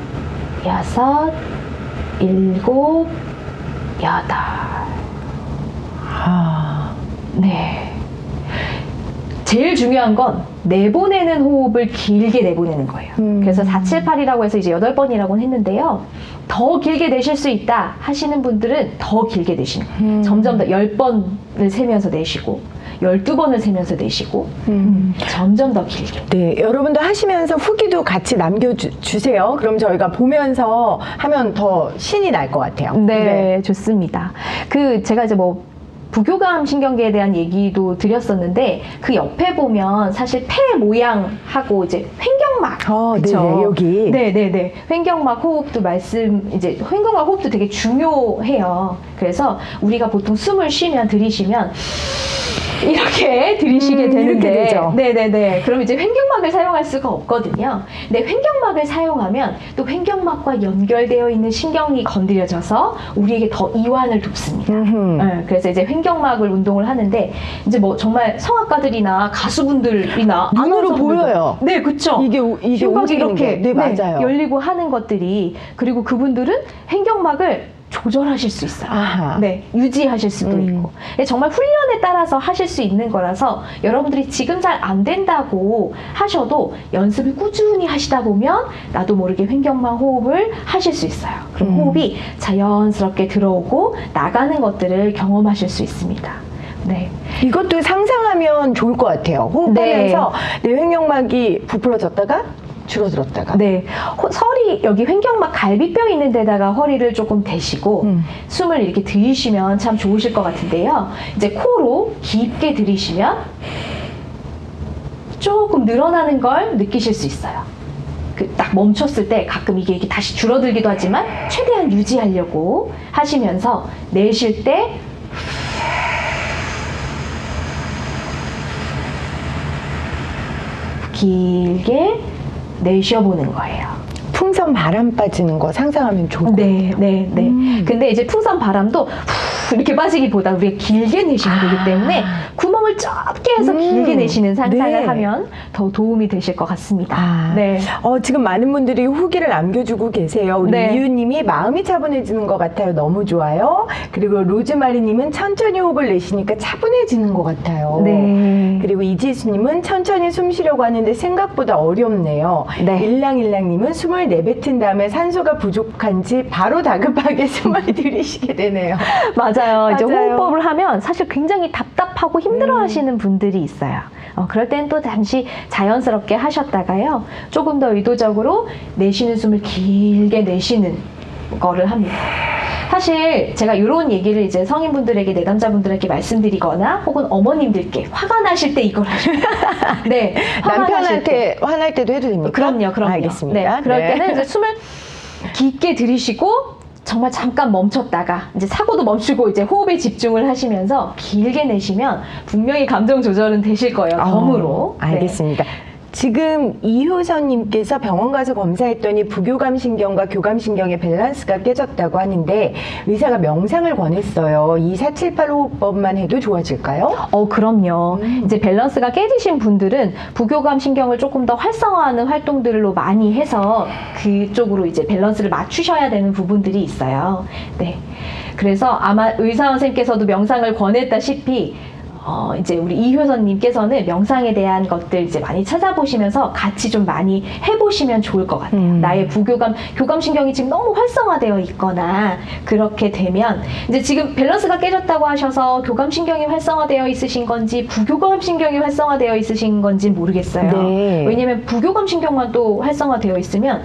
여섯, 일곱, 여덟. 네. 제일 중요한 건 내보내는 호흡을 길게 내보내는 거예요. 그래서 478이라고 해서 이제 8번이라고 했는데요. 더 길게 내쉴 수 있다 하시는 분들은 더 길게 내쉬는 거예요. 점점 더 10번을 세면서 내쉬고 12번을 세면서 내쉬고 점점 더 길게. 네, 여러분도 하시면서 후기도 같이 남겨주세요. 그럼 저희가 보면서 하면 더 신이 날 것 같아요. 네, 좋습니다. 제가 이제 뭐 부교감 신경계에 대한 얘기도 드렸었는데 그 옆에 보면 사실 폐 모양하고 이제 횡격막, 그쵸? 네, 여기. 네네네. 횡격막 호흡도 이제 횡격막 호흡도 되게 중요해요. 그래서 우리가 보통 숨을 쉬면 들이쉬면 이렇게 들이쉬게 되는데, 이렇게 되죠. 네네네. 그럼 이제 횡격막을 사용할 수가 없거든요. 근데 횡격막을 사용하면 또 횡격막과 연결되어 있는 신경이 건드려져서 우리에게 더 이완을 돕습니다. 네, 그래서 이제 횡격막을 운동을 하는데 이제 뭐 정말 성악가들이나 가수분들이나 눈으로 아나운서분들도 보여요. 네, 그렇죠. 이게 흉곽이 움직이는 이렇게 게. 네, 맞아요. 열리고 하는 것들이, 그리고 그분들은 횡격막을 조절하실 수 있어요. 네, 유지하실 수도 있고. 정말 훈련에 따라서 하실 수 있는 거라서 여러분들이 지금 잘 안 된다고 하셔도 연습을 꾸준히 하시다 보면 나도 모르게 횡격막 호흡을 하실 수 있어요. 그럼 호흡이 자연스럽게 들어오고 나가는 것들을 경험하실 수 있습니다. 네. 이것도 상상하면 좋을 것 같아요. 호흡하면서 내 횡격막이 부풀어졌다가 줄어들었다가. 네. 여기 횡격막 갈비뼈 있는 데다가 허리를 조금 대시고 숨을 이렇게 들이쉬면 참 좋으실 것 같은데요. 이제 코로 깊게 들이쉬면 조금 늘어나는 걸 느끼실 수 있어요. 딱 멈췄을 때 가끔 이게 다시 줄어들기도 하지만 최대한 유지하려고 하시면서 내쉴 때 길게 내쉬어보는 거예요. 풍선 바람 빠지는 거 상상하면 좋을 것 같아요. 네. 근데 이제 풍선 바람도 후 이렇게 빠지기보다 우리가 길게 내쉬는 거기 때문에 구멍을 좁게 해서 길게 내쉬는 상상을 네. 하면 더 도움이 되실 것 같습니다. 네. 지금 많은 분들이 후기를 남겨주고 계세요. 우리 네. 이유님이 마음이 차분해지는 것 같아요. 너무 좋아요. 그리고 로즈마리님은 천천히 호흡을 내쉬니까 차분해지는 것 같아요. 네. 그리고 이지수님은 천천히 숨 쉬려고 하는데 생각보다 어렵네요. 네. 일랑일랑님은 숨을 내뱉은 다음에 산소가 부족한지 바로 다급하게 숨을 들이쉬게 되네요. 맞아요. 이제 맞아요. 호흡법을 하면 사실 굉장히 답답하고 힘들어 하시는 분들이 있어요. 그럴 때는 또 잠시 자연스럽게 하셨다가요. 조금 더 의도적으로 내쉬는 숨을 길게 내쉬는 거를 합니다. 사실 제가 이런 얘기를 이제 성인분들에게, 내담자분들에게 말씀드리거나 혹은 어머님들께 화가 나실 때 이걸 하셔요. 네. 화가 나실 때. 남편한테 화날 때도 해도 됩니까? 그럼요. 알겠습니다. 네, 그럴 때는 이제 숨을 깊게 들이쉬고 정말 잠깐 멈췄다가 이제 사고도 멈추고 이제 호흡에 집중을 하시면서 길게 내쉬면 분명히 감정 조절은 되실 거예요. 덤으로. 네. 알겠습니다. 지금 이효선님께서 병원 가서 검사했더니 부교감신경과 교감신경의 밸런스가 깨졌다고 하는데 의사가 명상을 권했어요. 이 478 호흡법만 해도 좋아질까요? 그럼요. 이제 밸런스가 깨지신 분들은 부교감 신경을 조금 더 활성화하는 활동들로 많이 해서 그쪽으로 이제 밸런스를 맞추셔야 되는 부분들이 있어요. 네. 그래서 아마 의사 선생님께서도 명상을 권했다시피 이제 우리 이효선님께서는 명상에 대한 것들 이제 많이 찾아보시면서 같이 좀 많이 해보시면 좋을 것 같아요. 나의 교감신경이 지금 너무 활성화되어 있거나 그렇게 되면 이제 지금 밸런스가 깨졌다고 하셔서 교감신경이 활성화되어 있으신 건지 부교감신경이 활성화되어 있으신 건지 모르겠어요. 네. 왜냐면 부교감신경만 또 활성화되어 있으면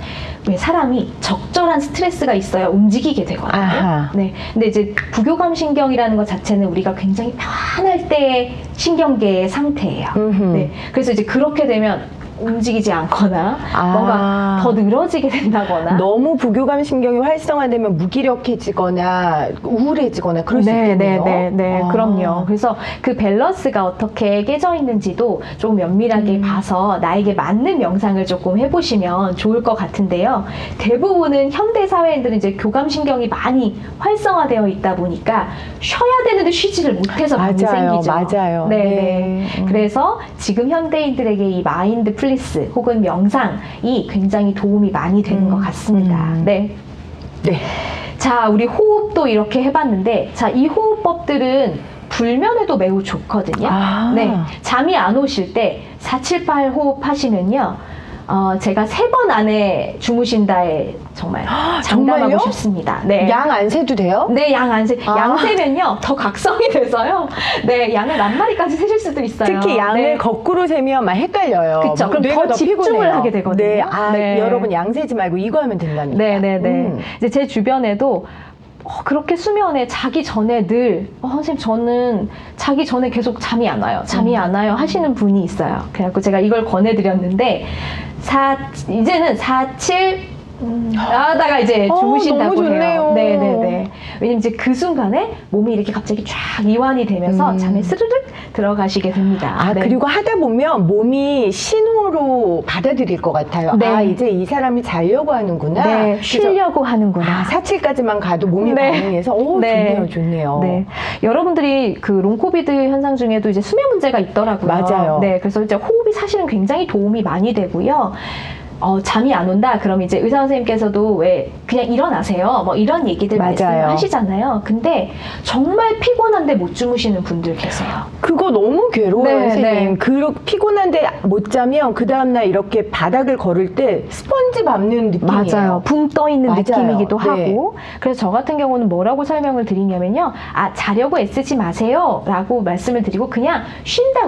왜 사람이 적절한 스트레스가 있어야 움직이게 되거든요. 아하. 네. 근데 이제 부교감신경이라는 것 자체는 우리가 굉장히 편할 때의 신경계의 상태예요. 네. 그래서 이제 그렇게 되면 움직이지 않거나 뭔가 더 늘어지게 된다거나 너무 부교감 신경이 활성화되면 무기력해지거나 우울해지거나 그럴 수 있겠네요. 네, 그럼요. 그래서 그 밸런스가 어떻게 깨져 있는지도 좀 면밀하게 봐서 나에게 맞는 명상을 조금 해보시면 좋을 것 같은데요. 대부분은 현대 사회인들은 이제 교감 신경이 많이 활성화되어 있다 보니까 쉬어야 되는데 쉬지를 못해서 병이 생기죠. 맞아요. 네. 그래서 지금 현대인들에게 이 마인드풀니스 혹은 명상이 굉장히 도움이 많이 되는 것 같습니다. 네. 자, 우리 호흡도 이렇게 해봤는데, 자, 이 호흡법들은 불면에도 매우 좋거든요. 네. 잠이 안 오실 때 478 호흡 하시면요. 제가 3번 안에 주무신다에 정말 장담하고 정말요? 싶습니다. 네. 양 안 세도 돼요? 네, 양 안 세. 양 세면요 더 각성이 돼서요. 네, 양을 만 마리까지 세실 수도 있어요. 특히 양을 네. 거꾸로 세면 막 헷갈려요. 그쵸. 그럼 뇌가 더 집중을 피곤해요. 하게 되거든요. 네. 네. 여러분 양 세지 말고 이거 하면 된답니다. 네. 이제 제 주변에도 그렇게 수면에 자기 전에 늘 선생님 저는 자기 전에 계속 잠이 안 와요. 잠이 안 와요 하시는 분이 있어요. 그래갖고 제가 이걸 권해드렸는데 이제는 47 하다가 이제 주무신다고 너무 좋네요. 해요. 네네네. 왜냐면 이제 그 순간에 몸이 이렇게 갑자기 쫙 이완이 되면서 잠에 스르륵 들어가시게 됩니다. 네. 그리고 하다 보면 몸이 신호로 받아들일 것 같아요. 네. 이제 이 사람이 자려고 하는구나. 네, 쉬려고 하는구나. 4칠까지만 가도 몸이 반응해서 좋네요. 네. 여러분들이 그 롱코비드 현상 중에도 이제 수면 문제가 있더라고요. 맞아요. 네, 그래서 이제 호흡이 사실은 굉장히 도움이 많이 되고요. 잠이 안 온다? 그럼 이제 의사 선생님께서도 왜 그냥 일어나세요? 뭐 이런 얘기들 말씀을 하시잖아요. 근데 정말 피곤한데 못 주무시는 분들 계세요. 그거 너무 괴로워요, 네, 선생님. 피곤한데 못 자면 그 다음날 이렇게 바닥을 걸을 때 스펀지 밟는 느낌이에요. 맞아요. 붕 떠 있는 느낌이기도 네. 하고. 그래서 저 같은 경우는 뭐라고 설명을 드리냐면요. 자려고 애쓰지 마세요. 라고 말씀을 드리고 그냥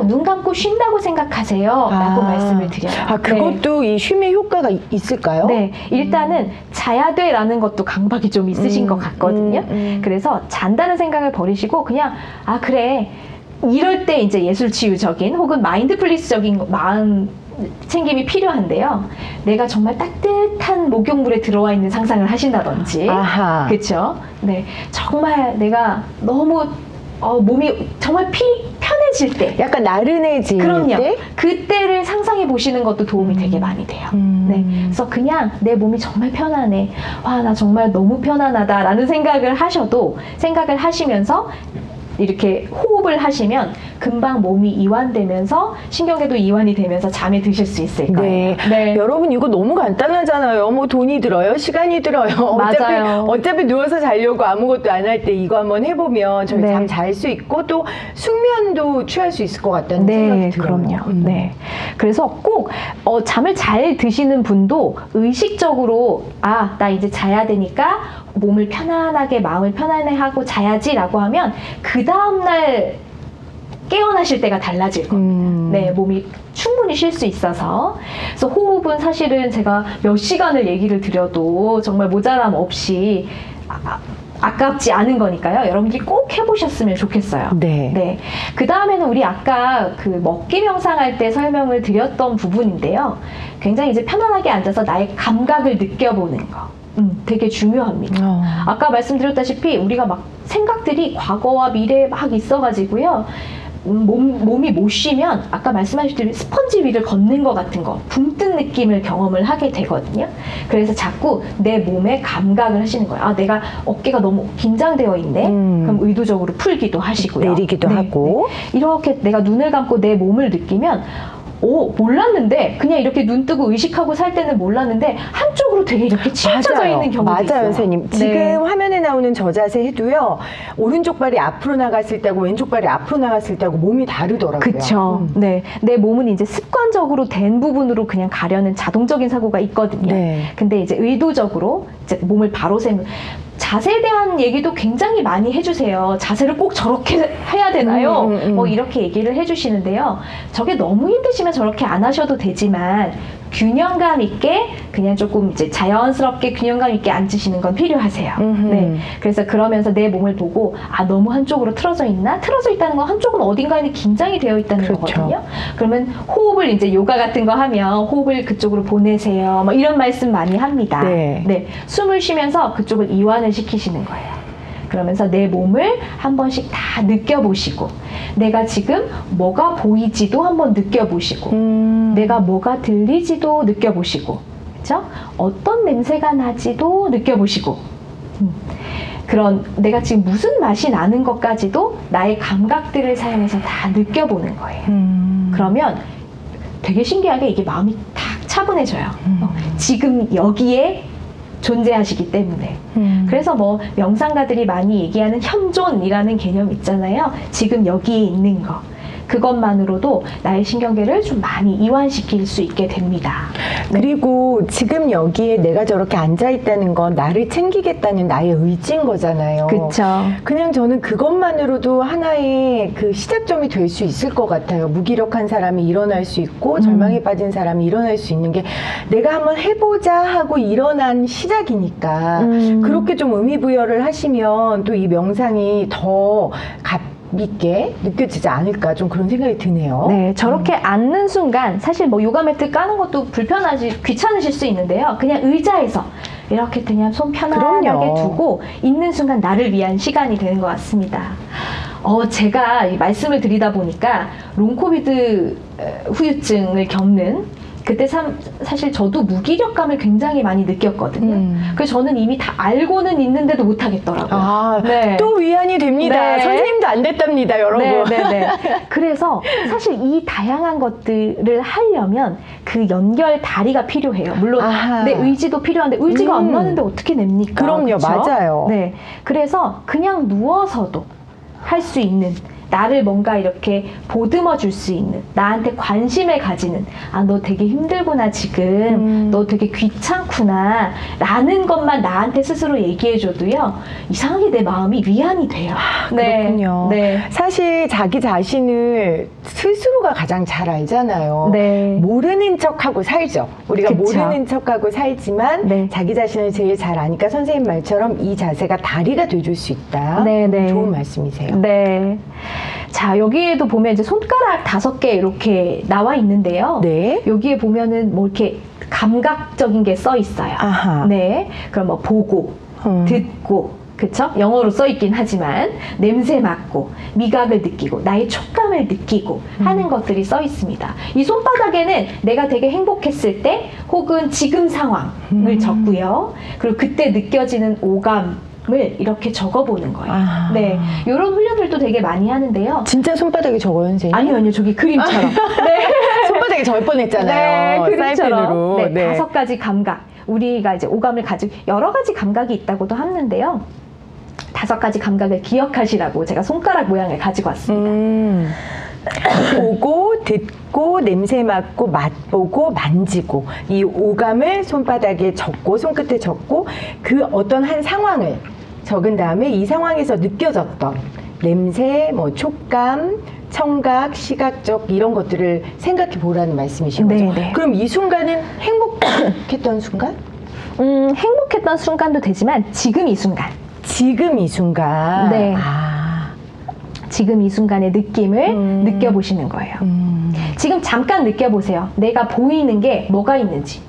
눈 감고 쉰다고 생각하세요. 라고 말씀을 드려요. 그것도 이 쉼의 효과가 있을까요? 네. 일단은 자야 돼 라는 것도 강박이 좀 있으신 것 같거든요. 그래서 잔다는 생각을 버리시고 그냥 그래. 이럴 때 이제 예술치유적인 혹은 마인드풀니스적인 마음 챙김이 필요한데요. 내가 정말 따뜻한 목욕물에 들어와 있는 상상을 하신다든지. 그렇죠? 네. 정말 내가 너무 몸이 정말 편해지는 편해질 때. 약간 나른해질 그럼요. 때? 그때를 상상해 보시는 것도 도움이 되게 많이 돼요. 네. 그래서 그냥 내 몸이 정말 편하네. 와, 나 정말 너무 편안하다라는 생각을 하시면서 이렇게 호흡을 하시면 금방 몸이 이완되면서 신경계도 이완이 되면서 잠에 드실 수 있을 거예요. 네. 여러분 이거 너무 간단하잖아요. 뭐 돈이 들어요, 시간이 들어요. 맞아요. 어차피 누워서 자려고 아무것도 안 할 때 이거 한번 해보면 저희 네. 잠 잘 수 있고 또 숙면도 취할 수 있을 것 같다는 생각이 들어요. 그럼요. 네. 그래서 꼭 잠을 잘 드시는 분도 의식적으로 나 이제 자야 되니까 몸을 편안하게 마음을 편안해 하고 자야지라고 하면 그 다음날 깨어나실 때가 달라질 겁니다. 네, 몸이 충분히 쉴 수 있어서. 그래서 호흡은 사실은 제가 몇 시간을 얘기를 드려도 정말 모자람 없이 아깝지 않은 거니까요. 여러분들이 꼭 해보셨으면 좋겠어요. 네. 네. 그 다음에는 우리 아까 그 먹기 명상할 때 설명을 드렸던 부분인데요. 굉장히 이제 편안하게 앉아서 나의 감각을 느껴보는 거. 되게 중요합니다. 아까 말씀드렸다시피 우리가 막 생각들이 과거와 미래에 막 있어가지고요. 몸이 못 쉬면 아까 말씀하셨듯이 스펀지 위를 걷는 것 같은 거, 붕 뜬 느낌을 경험을 하게 되거든요. 그래서 자꾸 내 몸의 감각을 하시는 거예요. 내가 어깨가 너무 긴장되어 있네. 그럼 의도적으로 풀기도 하시고요. 내리기도 하고. 네. 이렇게 내가 눈을 감고 내 몸을 느끼면 몰랐는데 그냥 이렇게 눈 뜨고 의식하고 살 때는 몰랐는데 한쪽으로 되게 이렇게 치우쳐져 있는 경우도 있어요. 맞아요, 선생님. 지금 화면에 나오는 저 자세 해도요. 오른쪽 발이 앞으로 나갔을 때하고 왼쪽 발이 앞으로 나갔을 때하고 몸이 다르더라고요. 그렇죠. 네, 내 몸은 이제 습관적으로 된 부분으로 그냥 가려는 자동적인 사고가 있거든요. 네. 근데 이제 의도적으로 이제 몸을 바로 세는 자세에 대한 얘기도 굉장히 많이 해주세요. 자세를 꼭 저렇게 해야 되나요? 뭐 이렇게 얘기를 해주시는데요. 저게 너무 힘드시면 저렇게 안 하셔도 되지만 균형감 있게 그냥 조금 이제 자연스럽게 균형감 있게 앉으시는 건 필요하세요. 네. 그래서 그러면서 내 몸을 보고 너무 한쪽으로 틀어져 있나? 틀어져 있다는 건 한쪽은 어딘가에 긴장이 되어 있다는 거거든요. 그러면 호흡을 이제 요가 같은 거 하면 호흡을 그쪽으로 보내세요. 뭐 이런 말씀 많이 합니다. 네. 숨을 쉬면서 그쪽을 이완을 시키시는 거예요. 그러면서 내 몸을 한 번씩 다 느껴보시고 내가 지금 뭐가 보이지도 한번 느껴보시고 내가 뭐가 들리지도 느껴보시고 그렇죠? 어떤 냄새가 나지도 느껴보시고 그런 내가 지금 무슨 맛이 나는 것까지도 나의 감각들을 사용해서 다 느껴보는 거예요. 그러면 되게 신기하게 이게 마음이 탁 차분해져요. 지금 여기에 존재하시기 때문에. 그래서 뭐 명상가들이 많이 얘기하는 현존이라는 개념 있잖아요. 지금 여기에 있는 거. 그것만으로도 나의 신경계를 좀 많이 이완시킬 수 있게 됩니다. 그리고 지금 여기에 내가 저렇게 앉아있다는 건 나를 챙기겠다는 나의 의지인 거잖아요. 그렇죠. 그냥 저는 그것만으로도 하나의 그 시작점이 될 수 있을 것 같아요. 무기력한 사람이 일어날 수 있고 절망에 빠진 사람이 일어날 수 있는 게 내가 한번 해보자 하고 일어난 시작이니까 그렇게 좀 의미부여를 하시면 또 이 명상이 더 믿게 느껴지지 않을까 좀 그런 생각이 드네요. 네, 저렇게 앉는 순간 사실 뭐 요가 매트 까는 것도 귀찮으실 수 있는데요. 그냥 의자에서 이렇게 그냥 손 편안하게 그럼요. 두고 있는 순간 나를 위한 시간이 되는 것 같습니다. 제가 이 말씀을 드리다 보니까 롱코비드 후유증을 겪는 그때 사실 저도 무기력감을 굉장히 많이 느꼈거든요. 그래서 저는 이미 다 알고는 있는데도 못하겠더라고요. 네. 또 위안이 됩니다. 네. 선생님도 안 됐답니다, 여러분. 네. 그래서 사실 이 다양한 것들을 하려면 그 연결 다리가 필요해요. 물론 내 의지도 필요한데 의지가 안 나는데 어떻게 냅니까? 그럼요, 그쵸? 맞아요. 네, 그래서 그냥 누워서도 할 수 있는 나를 뭔가 이렇게 보듬어 줄 수 있는 나한테 관심을 가지는 너 되게 힘들구나 지금 너 되게 귀찮구나 라는 것만 나한테 스스로 얘기해줘도요 이상하게 내 마음이 위안이 돼요. 그렇군요. 네. 사실 자기 자신을 스스로가 가장 잘 알잖아요. 네. 모르는 척하고 살죠. 우리가 그쵸. 모르는 척하고 살지만 네. 자기 자신을 제일 잘 아니까 선생님 말처럼 이 자세가 다리가 돼줄 수 있다. 네. 좋은 말씀이세요. 네. 자, 여기에도 보면 이제 손가락 5개 이렇게 나와 있는데요. 네. 여기에 보면은 뭐 이렇게 감각적인 게 써 있어요. 아하. 네. 그럼 뭐 보고, 듣고, 그쵸? 영어로 써있긴 하지만 냄새 맡고 미각을 느끼고 나의 촉감을 느끼고 하는 것들이 써 있습니다. 이 손바닥에는 내가 되게 행복했을 때 혹은 지금 상황을 적고요. 그리고 그때 느껴지는 오감을 이렇게 적어보는 거예요. 아. 네, 이런 훈련들도 되게 많이 하는데요. 진짜 손바닥에 적어요, 선생님? 아니요, 저기 그림처럼. 네. 손바닥에 절 뻔했잖아요. 네, 그림처럼. 사인펜으로. 네, 네. 5가지 감각. 우리가 이제 오감을 가지고 여러 가지 감각이 있다고도 하는데요. 5가지 감각을 기억하시라고 제가 손가락 모양을 가지고 왔습니다. 보고, 듣고, 냄새 맡고, 맛보고, 만지고 이 오감을 손바닥에 적고 손끝에 적고 그 어떤 한 상황을 적은 다음에 이 상황에서 느껴졌던 냄새, 뭐 촉감, 청각, 시각적 이런 것들을 생각해 보라는 말씀이신 거죠. 네. 그럼 이 순간은 행복했던 순간? 행복했던 순간도 되지만 지금 이 순간. 지금 이 순간. 네. 아. 지금 이 순간의 느낌을 느껴보시는 거예요. 지금 잠깐 느껴보세요. 내가 보이는 게 뭐가 있는지.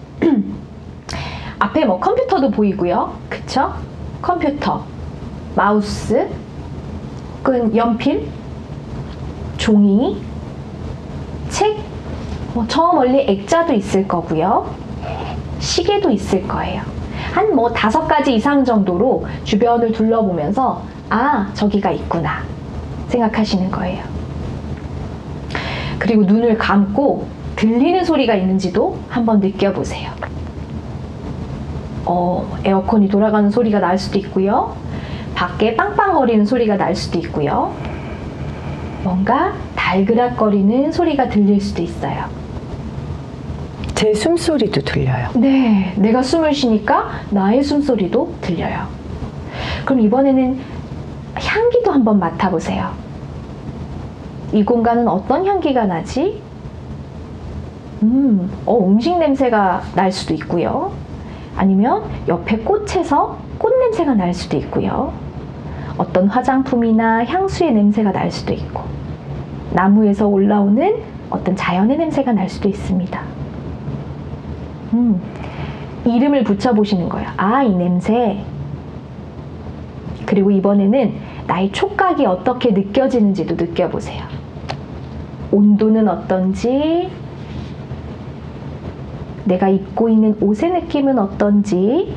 앞에 뭐 컴퓨터도 보이고요. 그쵸? 컴퓨터, 마우스, 끈 연필, 종이, 책, 뭐 저 멀리 액자도 있을 거고요. 시계도 있을 거예요. 한 뭐 5가지 이상 정도로 주변을 둘러보면서 아, 저기가 있구나 생각하시는 거예요. 그리고 눈을 감고 들리는 소리가 있는지도 한번 느껴보세요. 에어컨이 돌아가는 소리가 날 수도 있고요. 밖에 빵빵거리는 소리가 날 수도 있고요. 뭔가 달그락거리는 소리가 들릴 수도 있어요. 제 숨소리도 들려요. 네, 내가 숨을 쉬니까 나의 숨소리도 들려요. 그럼 이번에는 향기도 한번 맡아보세요. 이 공간은 어떤 향기가 나지? 음식 냄새가 날 수도 있고요. 아니면 옆에 꽃에서 꽃 냄새가 날 수도 있고요. 어떤 화장품이나 향수의 냄새가 날 수도 있고, 나무에서 올라오는 어떤 자연의 냄새가 날 수도 있습니다. 이름을 붙여보시는 거예요. 아, 이 냄새. 그리고 이번에는 나의 촉각이 어떻게 느껴지는지도 느껴보세요. 온도는 어떤지, 내가 입고 있는 옷의 느낌은 어떤지,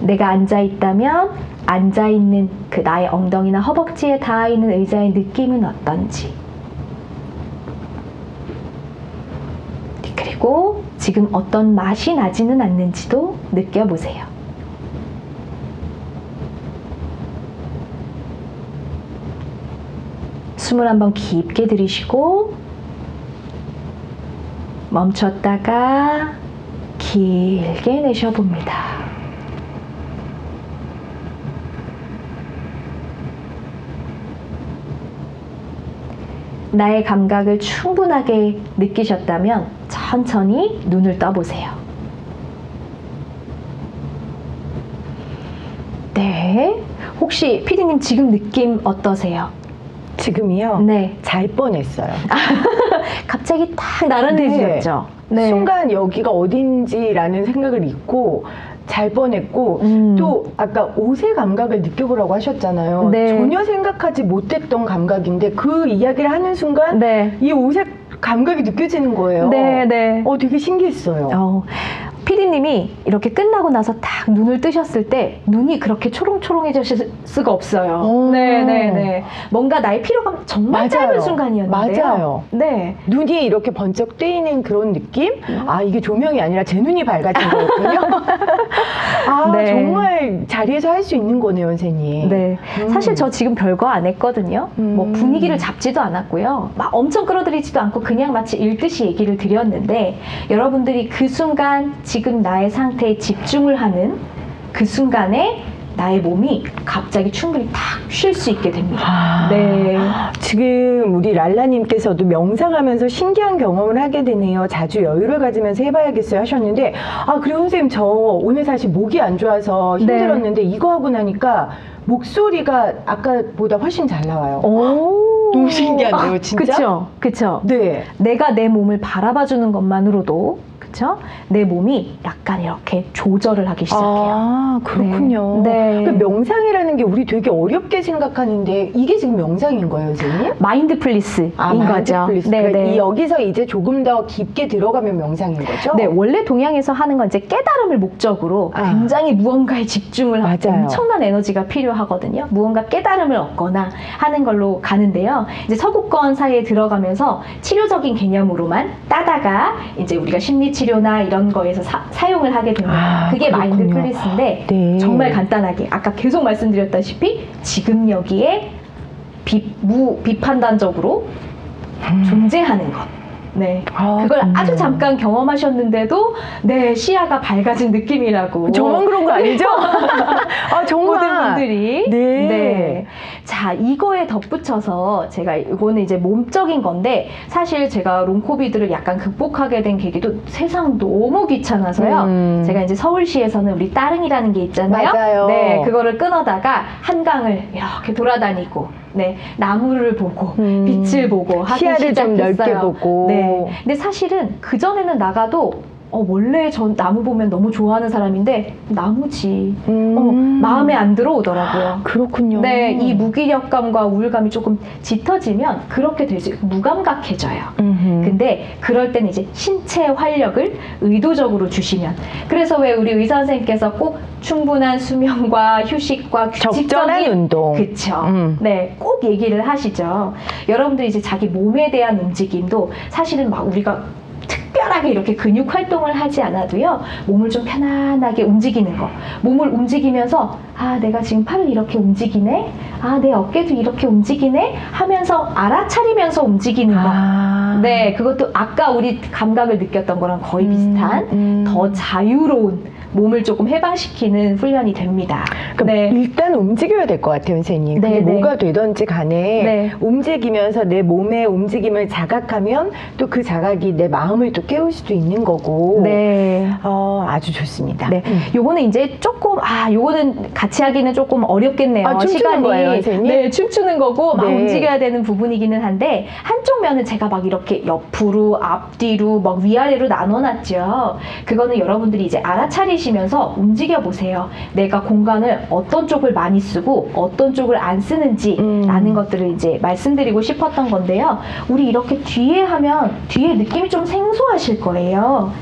내가 앉아있다면 앉아있는 그 나의 엉덩이나 허벅지에 닿아있는 의자의 느낌은 어떤지, 그리고 지금 어떤 맛이 나지는 않는지도 느껴보세요. 숨을 한번 깊게 들이쉬고 멈췄다가 길게 내쉬어봅니다. 나의 감각을 충분하게 느끼셨다면 천천히 눈을 떠보세요. 네, 혹시 피디님 지금 느낌 어떠세요? 지금이요? 네. 잘 뻔했어요. 갑자기 딱 나른해지셨죠? 네. 순간 여기가 어딘지라는 생각을 잊고 잘 뻔했고 또 아까 옷의 감각을 느껴보라고 하셨잖아요. 네. 전혀 생각하지 못했던 감각인데 그 이야기를 하는 순간 네. 이 옷의 감각이 느껴지는 거예요. 네, 네. 되게 신기했어요. 피디님이 이렇게 끝나고 나서 딱 눈을 뜨셨을 때 눈이 그렇게 초롱초롱해졌을 수가 없어요. 네. 뭔가 나의 피로감 정말 짧은 순간이었는데요. 맞아요. 네. 눈이 이렇게 번쩍 뜨이는 그런 느낌? 아, 이게 조명이 아니라 제 눈이 밝아진 거였군요. 아, 네. 정말 자리에서 할 수 있는 거네요, 선생님. 네. 사실 저 지금 별거 안 했거든요. 뭐 분위기를 잡지도 않았고요. 막 엄청 끌어들이지도 않고 그냥 마치 읽듯이 얘기를 드렸는데 여러분들이 그 순간 지금 나의 상태에 집중을 하는 그 순간에 나의 몸이 갑자기 충분히 탁 쉴 수 있게 됩니다. 네. 지금 우리 랄라님께서도 명상하면서 신기한 경험을 하게 되네요. 자주 여유를 가지면서 해봐야겠어요 하셨는데, 그리고 선생님 저 오늘 사실 목이 안 좋아서 힘들었는데 이거 하고 나니까 목소리가 아까보다 훨씬 잘 나와요. 너무 신기한데요, 진짜? 그쵸. 네. 내가 내 몸을 바라봐주는 것만으로도 그렇죠? 내 몸이 약간 이렇게 조절을 하기 시작해요. 아, 그렇군요. 네. 그 명상이라는 게 우리 되게 어렵게 생각하는데 이게 지금 명상인 거예요, 선생님? 마인드풀리스인 거죠. 마인드풀리스. 네, 네. 여기서 이제 조금 더 깊게 들어가면 명상인 거죠? 네, 원래 동양에서 하는 건 이제 깨달음을 목적으로 굉장히 무언가에 집중을 하고 맞아요. 엄청난 에너지가 필요하거든요. 무언가 깨달음을 얻거나 하는 걸로 가는데요. 이제 서구권 사이에 들어가면서 치료적인 개념으로만 따다가 이제 우리가 심리치료나 이런 거에서 사용을 하게 됩니다. 그게 그렇군요. 마인드풀리스인데 네. 정말 간단하게 아까 계속 말씀드렸다시피 지금 여기에 비판단적으로 존재하는 것. 네. 그걸 정말. 아주 잠깐 경험하셨는데도 네, 시야가 밝아진 느낌이라고. 저만 그런 거 아니죠? 아, 정말. 모든 분들이. 네. 자, 이거에 덧붙여서 제가 이거는 이제 몸적인 건데 사실 제가 롱코비드를 약간 극복하게 된 계기도 세상 너무 귀찮아서요. 제가 이제 서울시에서는 우리 따릉이라는 게 있잖아요. 맞아요. 네, 그거를 끊어다가 한강을 이렇게 돌아다니고 네, 나무를 보고 빛을 보고 하기 시야를 좀 시작했어요. 넓게 보고. 네. 근데 사실은 그전에는 나가도 원래 전 나무 보면 너무 좋아하는 사람인데 나무지 마음에 안 들어오더라고요. 그렇군요. 네, 이 무기력감과 우울감이 조금 짙어지면 그렇게 되지 무감각해져요. 근데 그럴 때는 이제 신체 활력을 의도적으로 주시면 그래서 왜 우리 의사 선생님께서 꼭 충분한 수면과 휴식과 적절한 규칙적인 운동. 그쵸. 네, 꼭 얘기를 하시죠. 여러분들 이제 자기 몸에 대한 움직임도 사실은 막 우리가 특별하게 이렇게 근육 활동을 하지 않아도요, 몸을 좀 편안하게 움직이는 거. 몸을 움직이면서, 아, 내가 지금 팔을 이렇게 움직이네? 아, 내 어깨도 이렇게 움직이네? 하면서 알아차리면서 움직이는 거. 네, 그것도 아까 우리 감각을 느꼈던 거랑 거의 비슷한 더 자유로운 몸을 조금 해방시키는 훈련이 됩니다. 그러니까 네. 일단 움직여야 될 것 같아요, 선생님. 네, 그게 네. 뭐가 되든지 간에 네. 움직이면서 내 몸의 움직임을 자각하면 또 그 자각이 내 마음을 또 깨울 수도 있는 거고. 네. 아주 좋습니다. 네. 요거는 이제 조금, 요거는 같이 하기는 조금 어렵겠네요. 춤추는 시간이. 거예요, 선생님? 네, 춤추는 거고, 막 네. 움직여야 되는 부분이기는 한데, 한쪽 면은 제가 막 이렇게 옆으로, 앞뒤로, 막 위아래로 나눠놨죠. 그거는 여러분들이 이제 알아차리시면서 움직여 보세요. 내가 공간을 어떤 쪽을 많이 쓰고, 어떤 쪽을 안 쓰는지, 라는 것들을 이제 말씀드리고 싶었던 건데요. 우리 이렇게 뒤에 하면, 뒤에 느낌이 좀 생소하실 거예요.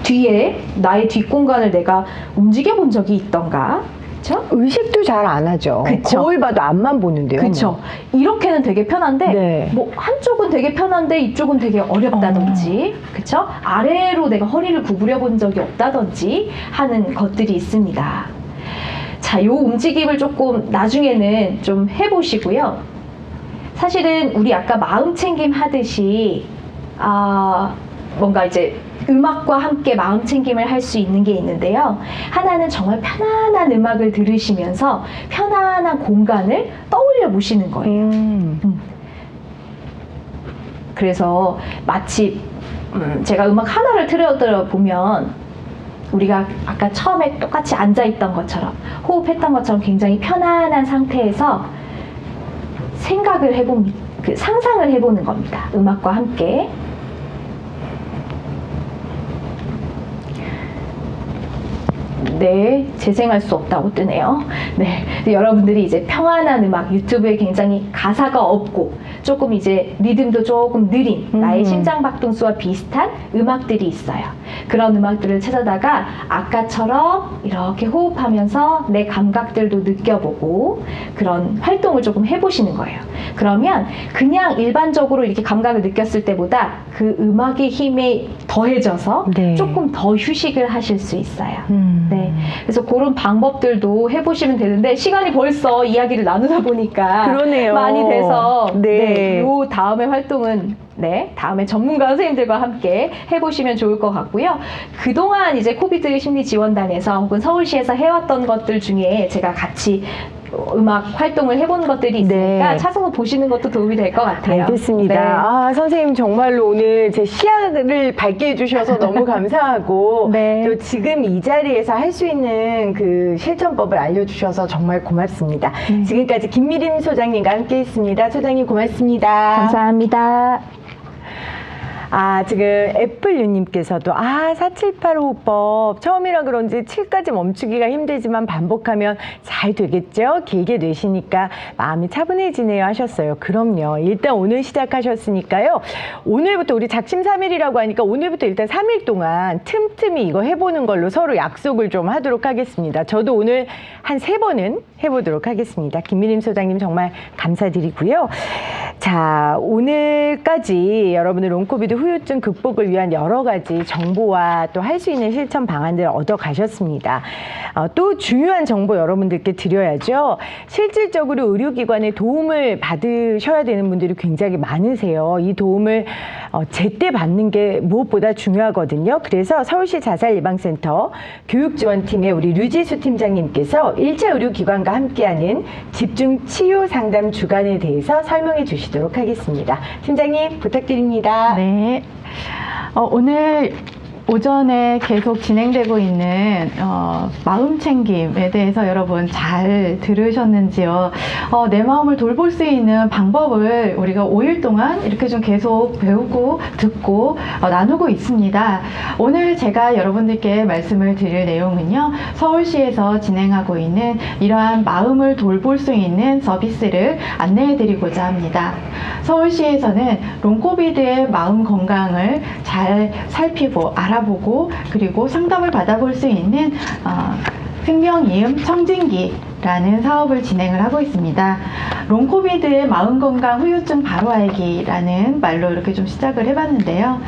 뒤에 나의 뒷공간을 내가 움직여 본 적이 있던가? 그쵸? 의식도 잘 안 하죠. 그쵸. 거울 봐도 앞만 보는데요. 그쵸. 이렇게는 되게 편한데, 네. 뭐, 한쪽은 되게 편한데, 이쪽은 되게 어렵다든지, 그쵸? 아래로 내가 허리를 구부려 본 적이 없다든지 하는 것들이 있습니다. 자, 요 움직임을 조금 나중에는 좀 해보시고요. 사실은 우리 아까 마음 챙김 하듯이, 뭔가 이제 음악과 함께 마음 챙김을 할 수 있는 게 있는데요. 하나는 정말 편안한 음악을 들으시면서 편안한 공간을 떠올려 보시는 거예요. 그래서 마치 제가 음악 하나를 틀어드려 보면 우리가 아까 처음에 똑같이 앉아있던 것처럼 호흡했던 것처럼 굉장히 편안한 상태에서 생각을 해봅니다. 상상을 해보는 겁니다. 음악과 함께. 네, 재생할 수 없다고 뜨네요. 네, 여러분들이 이제 평안한 음악, 유튜브에 굉장히 가사가 없고 조금 이제 리듬도 조금 느린 나의 심장박동수와 비슷한 음악들이 있어요. 그런 음악들을 찾아다가 아까처럼 이렇게 호흡하면서 내 감각들도 느껴보고 그런 활동을 조금 해보시는 거예요. 그러면 그냥 일반적으로 이렇게 감각을 느꼈을 때보다 그 음악의 힘이 더해져서 네. 조금 더 휴식을 하실 수 있어요. 네. 그래서 그런 방법들도 해보시면 되는데 시간이 벌써 이야기를 나누다 보니까 그러네요. 많이 돼서 네. 요 다음에 활동은 다음에 전문가 선생님들과 함께 해보시면 좋을 것 같고요. 그동안 이제 코비드 심리지원단에서 혹은 서울시에서 해왔던 것들 중에 제가 같이 음악 활동을 해본 것들이 있으니까 네. 찾아서 보시는 것도 도움이 될 것 같아요. 알겠습니다. 네. 선생님 정말로 오늘 제 시야를 밝게 해주셔서 너무 감사하고 네. 또 지금 이 자리에서 할 수 있는 그 실천법을 알려주셔서 정말 고맙습니다. 지금까지 김미림 소장님과 함께했습니다. 소장님 고맙습니다. 감사합니다. 지금 애플유님께서도 478 호흡법 처음이라 그런지 7까지 멈추기가 힘들지만 반복하면 잘 되겠죠? 길게 내쉬니까 마음이 차분해지네요 하셨어요. 그럼요. 일단 오늘 시작하셨으니까요. 오늘부터 우리 작심삼일이라고 하니까 오늘부터 일단 3일 동안 틈틈이 이거 해보는 걸로 서로 약속을 좀 하도록 하겠습니다. 저도 오늘 한 3번은 해보도록 하겠습니다. 김미림 소장님 정말 감사드리고요. 자, 오늘까지 여러분들 롱코비드 후유증 극복을 위한 여러 가지 정보와 또 할 수 있는 실천 방안들을 얻어 가셨습니다. 또 중요한 정보 여러분들께 드려야죠. 실질적으로 의료기관의 도움을 받으셔야 되는 분들이 굉장히 많으세요. 이 도움을 제때 받는 게 무엇보다 중요하거든요. 그래서 서울시 자살예방센터 교육지원팀의 우리 류지수 팀장님께서 1차 의료기관과 함께하는 집중 치유 상담 주간에 대해서 설명해 주시도록 하겠습니다. 팀장님 부탁드립니다. 네. 오늘 오전에 계속 진행되고 있는 마음 챙김에 대해서 여러분 잘 들으셨는지요? 내 마음을 돌볼 수 있는 방법을 우리가 5일 동안 이렇게 좀 계속 배우고 듣고 나누고 있습니다. 오늘 제가 여러분들께 말씀을 드릴 내용은요, 서울시에서 진행하고 있는 이러한 마음을 돌볼 수 있는 서비스를 안내해 드리고자 합니다. 서울시에서는 롱코비드의 마음 건강을 잘 살피고 알아보고 그리고 상담을 받아볼 수 있는 생명이음 청진기라는 사업을 진행을 하고 있습니다. 롱코비드의 마음건강 후유증 바로 알기라는 말로 이렇게 좀 시작을 해봤는데요.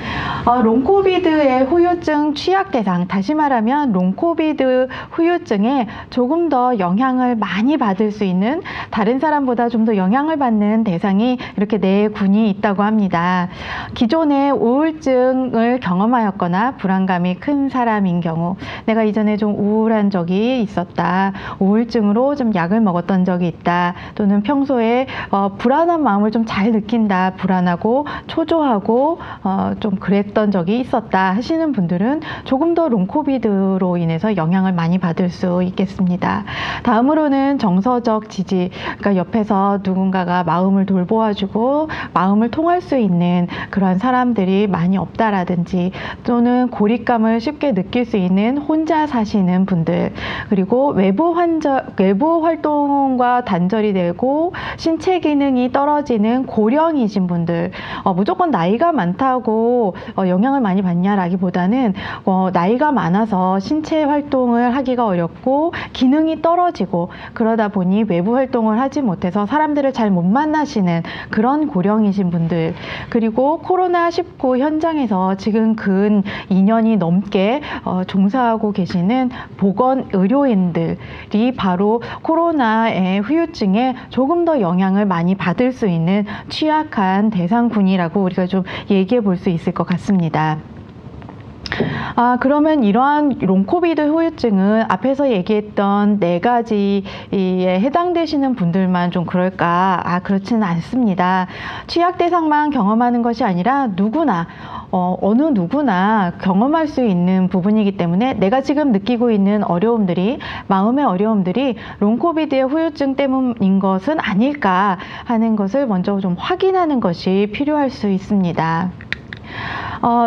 롱코비드의 후유증 취약 대상, 다시 말하면 롱코비드 후유증에 조금 더 영향을 많이 받을 수 있는, 다른 사람보다 좀 더 영향을 받는 대상이 이렇게 4군이 있다고 합니다. 기존에 우울증을 경험하였거나 불안감이 큰 사람인 경우, 내가 이전에 좀 우울한 적이 있었다, 우울증으로 좀 약을 먹었던 적이 있다, 또는 평소에 불안한 마음을 좀 잘 느낀다, 불안하고 초조하고 좀 그랬던 적이 있었다 하시는 분들은 조금 더 롱코비드로 인해서 영향을 많이 받을 수 있겠습니다. 다음으로는 정서적 지지, 그러니까 옆에서 누군가가 마음을 돌보아주고 마음을 통할 수 있는 그런 사람들이 많이 없다라든지, 또는 고립감을 쉽게 느낄 수 있는 혼자 사시는 분들, 그리고 외부 활동과 단절이 되고 신체 기능이 떨어지는 고령이신 분들, 무조건 나이가 많다고 영향을 많이 받냐라기보다는 나이가 많아서 신체 활동을 하기가 어렵고 기능이 떨어지고 그러다 보니 외부 활동을 하지 못해서 사람들을 잘 못 만나시는 그런 고령이신 분들, 그리고 코로나19 현장에서 지금 근 2년이 넘게 종사하고 계시는 보건 의료인들이 바로 코로나의 후유증에 조금 더 영향을 많이 받을 수 있는 취약한 대상군이라고 우리가 좀 얘기해 볼 수 있을 것 같습니다. 그러면 이러한 롱코비드 후유증은 앞에서 얘기했던 4가지에 해당되시는 분들만 좀 그럴까? 그렇지는 않습니다. 취약 대상만 경험하는 것이 아니라 누구나, 어느 누구나 경험할 수 있는 부분이기 때문에 내가 지금 느끼고 있는 어려움들이, 마음의 어려움들이 롱코비드의 후유증 때문인 것은 아닐까 하는 것을 먼저 좀 확인하는 것이 필요할 수 있습니다.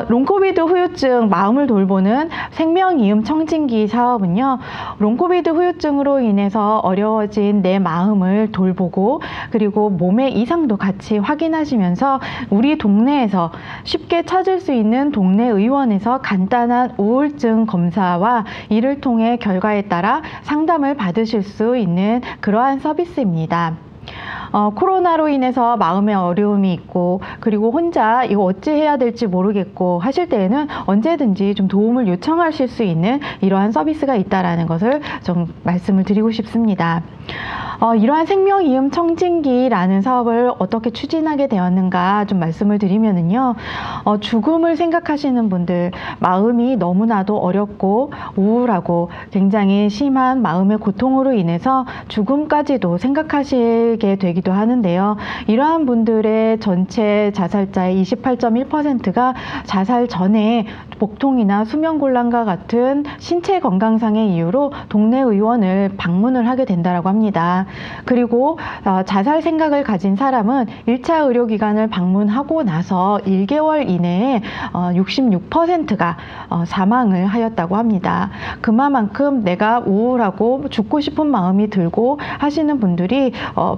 롱코비드 후유증 마음을 돌보는 생명이음 청진기 사업은요, 롱코비드 후유증으로 인해서 어려워진 내 마음을 돌보고 그리고 몸의 이상도 같이 확인하시면서 우리 동네에서 쉽게 찾을 수 있는 동네 의원에서 간단한 우울증 검사와 이를 통해 결과에 따라 상담을 받으실 수 있는 그러한 서비스입니다. 코로나로 인해서 마음의 어려움이 있고 그리고 혼자 이거 어찌 해야 될지 모르겠고 하실 때에는 언제든지 좀 도움을 요청하실 수 있는 이러한 서비스가 있다는 것을 좀 말씀을 드리고 싶습니다. 이러한 생명이음 청진기라는 사업을 어떻게 추진하게 되었는가 좀 말씀을 드리면은요, 죽음을 생각하시는 분들, 마음이 너무나도 어렵고 우울하고 굉장히 심한 마음의 고통으로 인해서 죽음까지도 생각하시게 되기 되기도 하는데요. 이러한 분들의 전체 자살자의 28.1%가 자살 전에 복통이나 수면곤란과 같은 신체 건강상의 이유로 동네 의원을 방문을 하게 된다고 합니다. 그리고 자살 생각을 가진 사람은 1차 의료기관을 방문하고 나서 1개월 이내에 66%가 사망을 하였다고 합니다. 그만큼 내가 우울하고 죽고 싶은 마음이 들고 하시는 분들이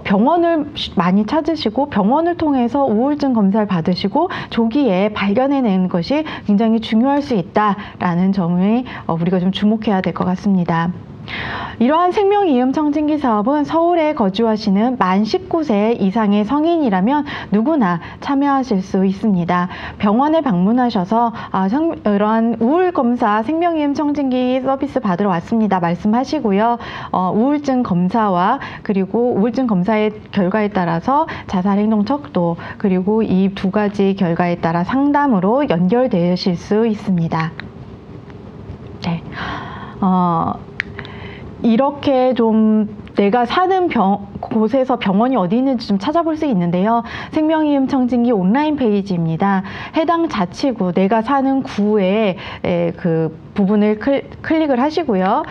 병원을 많이 찾으시고 병원을 통해서 우울증 검사를 받으시고 조기에 발견해내는 것이 굉장히 중요할 수 있다라는 점을 우리가 좀 주목해야 될 것 같습니다. 이러한 생명이음 청진기 사업은 서울에 거주하시는 만 19세 이상의 성인이라면 누구나 참여하실 수 있습니다. 병원에 방문하셔서 이러한 우울 검사 생명이음 청진기 서비스 받으러 왔습니다 말씀하시고요. 우울증 검사와 그리고 우울증 검사의 결과에 따라서 자살 행동 척도 그리고 이 두 가지 결과에 따라 상담으로 연결되실 수 있습니다. 네. 이렇게 좀 내가 사는 곳에서 병원이 어디 있는지 좀 찾아볼 수 있는데요. 생명이음 청진기 온라인 페이지입니다. 해당 자치구, 내가 사는 구에 그 부분을 클릭을 하시고요.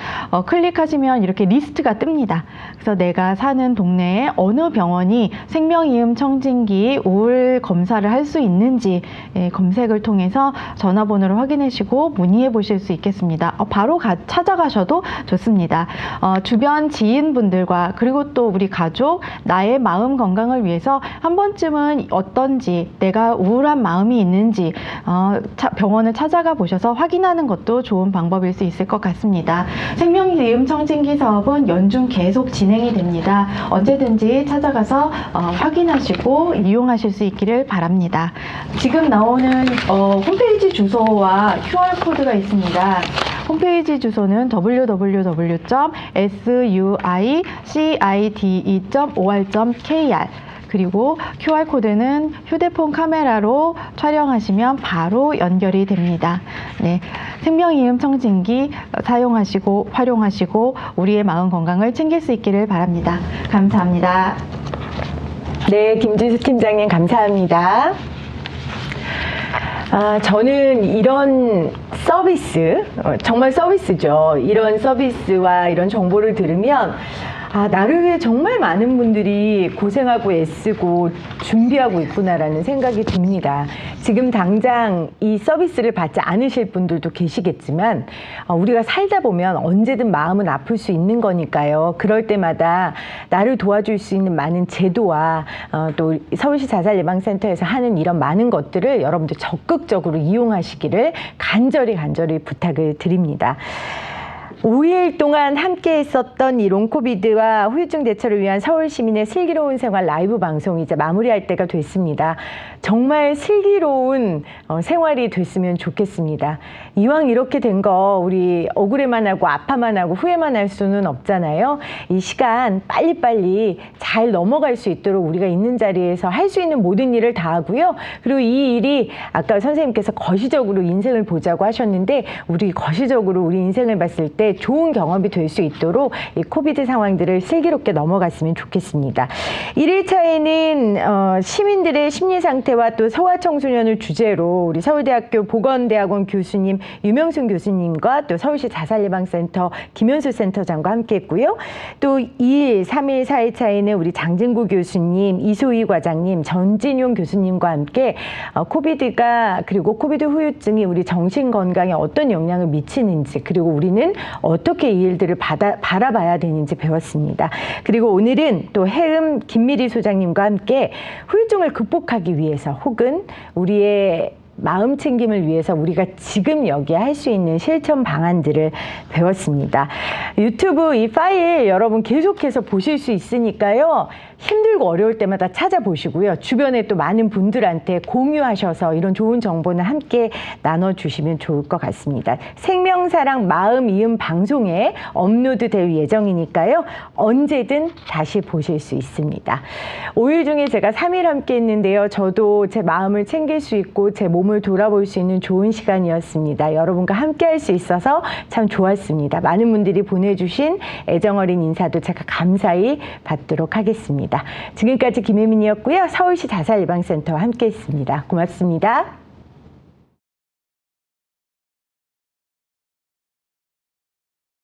클릭하시면 이렇게 리스트가 뜹니다. 그래서 내가 사는 동네에 어느 병원이 생명이음 청진기 우울 검사를 할 수 있는지 검색을 통해서 전화번호를 확인하시고 문의해 보실 수 있겠습니다. 바로 찾아가셔도 좋습니다. 주변 지인분들과 그리고 또 우리 가족, 나의 마음 건강을 위해서 한 번쯤은 어떤지, 내가 우울한 마음이 있는지 병원을 찾아가 보셔서 확인하는 것도 좋은 방법일 수 있을 것 같습니다. 생명이음 청진기 사업은 연중 계속 진행이 됩니다. 언제든지 찾아가서 확인하시고 이용하실 수 있기를 바랍니다. 지금 나오는 홈페이지 주소와 QR코드가 있습니다. 홈페이지 주소는 www.suicide.or.kr 그리고 QR코드는 휴대폰 카메라로 촬영하시면 바로 연결이 됩니다. 네, 생명이음 청진기 사용하시고 활용하시고 우리의 마음 건강을 챙길 수 있기를 바랍니다. 감사합니다. 네, 김지수 팀장님 감사합니다. 저는 이런 서비스, 정말 서비스죠. 이런 서비스와 이런 정보를 들으면 나를 위해 정말 많은 분들이 고생하고 애쓰고 준비하고 있구나라는 생각이 듭니다. 지금 당장 이 서비스를 받지 않으실 분들도 계시겠지만 우리가 살다 보면 언제든 마음은 아플 수 있는 거니까요. 그럴 때마다 나를 도와줄 수 있는 많은 제도와 또 서울시 자살예방센터에서 하는 이런 많은 것들을 여러분들 적극적으로 이용하시기를 간절히 부탁을 드립니다. 5일 동안 함께 했었던 이 롱코비드와 후유증 대처를 위한 서울 시민의 슬기로운 생활 라이브 방송 이제 마무리할 때가 됐습니다. 정말 슬기로운 생활이 됐으면 좋겠습니다. 이왕 이렇게 된 거 우리 억울해만 하고 아파만 하고 후회만 할 수는 없잖아요. 이 시간 빨리빨리 잘 넘어갈 수 있도록 우리가 있는 자리에서 할 수 있는 모든 일을 다 하고요. 그리고 이 일이 아까 선생님께서 거시적으로 인생을 보자고 하셨는데 우리 거시적으로 우리 인생을 봤을 때 좋은 경험이 될 수 있도록 이 코비드 상황들을 슬기롭게 넘어갔으면 좋겠습니다. 1일차에는 시민들의 심리 상태와 또 소아청소년을 주제로 우리 서울대학교 보건대학원 교수님 유명순 교수님과 또 서울시 자살예방센터 김현수 센터장과 함께 했고요. 또 2일, 3일, 4일차에는 우리 장진구 교수님, 이소희 과장님, 전진용 교수님과 함께 코비드가 그리고 코비드 후유증이 우리 정신 건강에 어떤 영향을 미치는지 그리고 우리는 어떻게 이 일들을 바라봐야 되는지 배웠습니다. 그리고 오늘은 또 해음 김미리 소장님과 함께 후유증을 극복하기 위해서 혹은 우리의 마음 챙김을 위해서 우리가 지금 여기에 할 수 있는 실천 방안들을 배웠습니다. 유튜브 이 파일 여러분 계속해서 보실 수 있으니까요. 힘들고 어려울 때마다 찾아보시고요. 주변에 또 많은 분들한테 공유하셔서 이런 좋은 정보는 함께 나눠주시면 좋을 것 같습니다. 생명사랑 마음이음 방송에 업로드 될 예정이니까요. 언제든 다시 보실 수 있습니다. 5일 중에 제가 3일 함께 했는데요. 저도 제 마음을 챙길 수 있고 제 몸을 몸을 돌아볼 수 있는 좋은 시간이었습니다. 여러분과 함께 할 수 있어서 참 좋았습니다. 많은 분들이 보내주신 애정어린 인사도 제가 감사히 받도록 하겠습니다. 지금까지 김혜민이었고요. 서울시 자살예방센터와 함께 했습니다. 고맙습니다.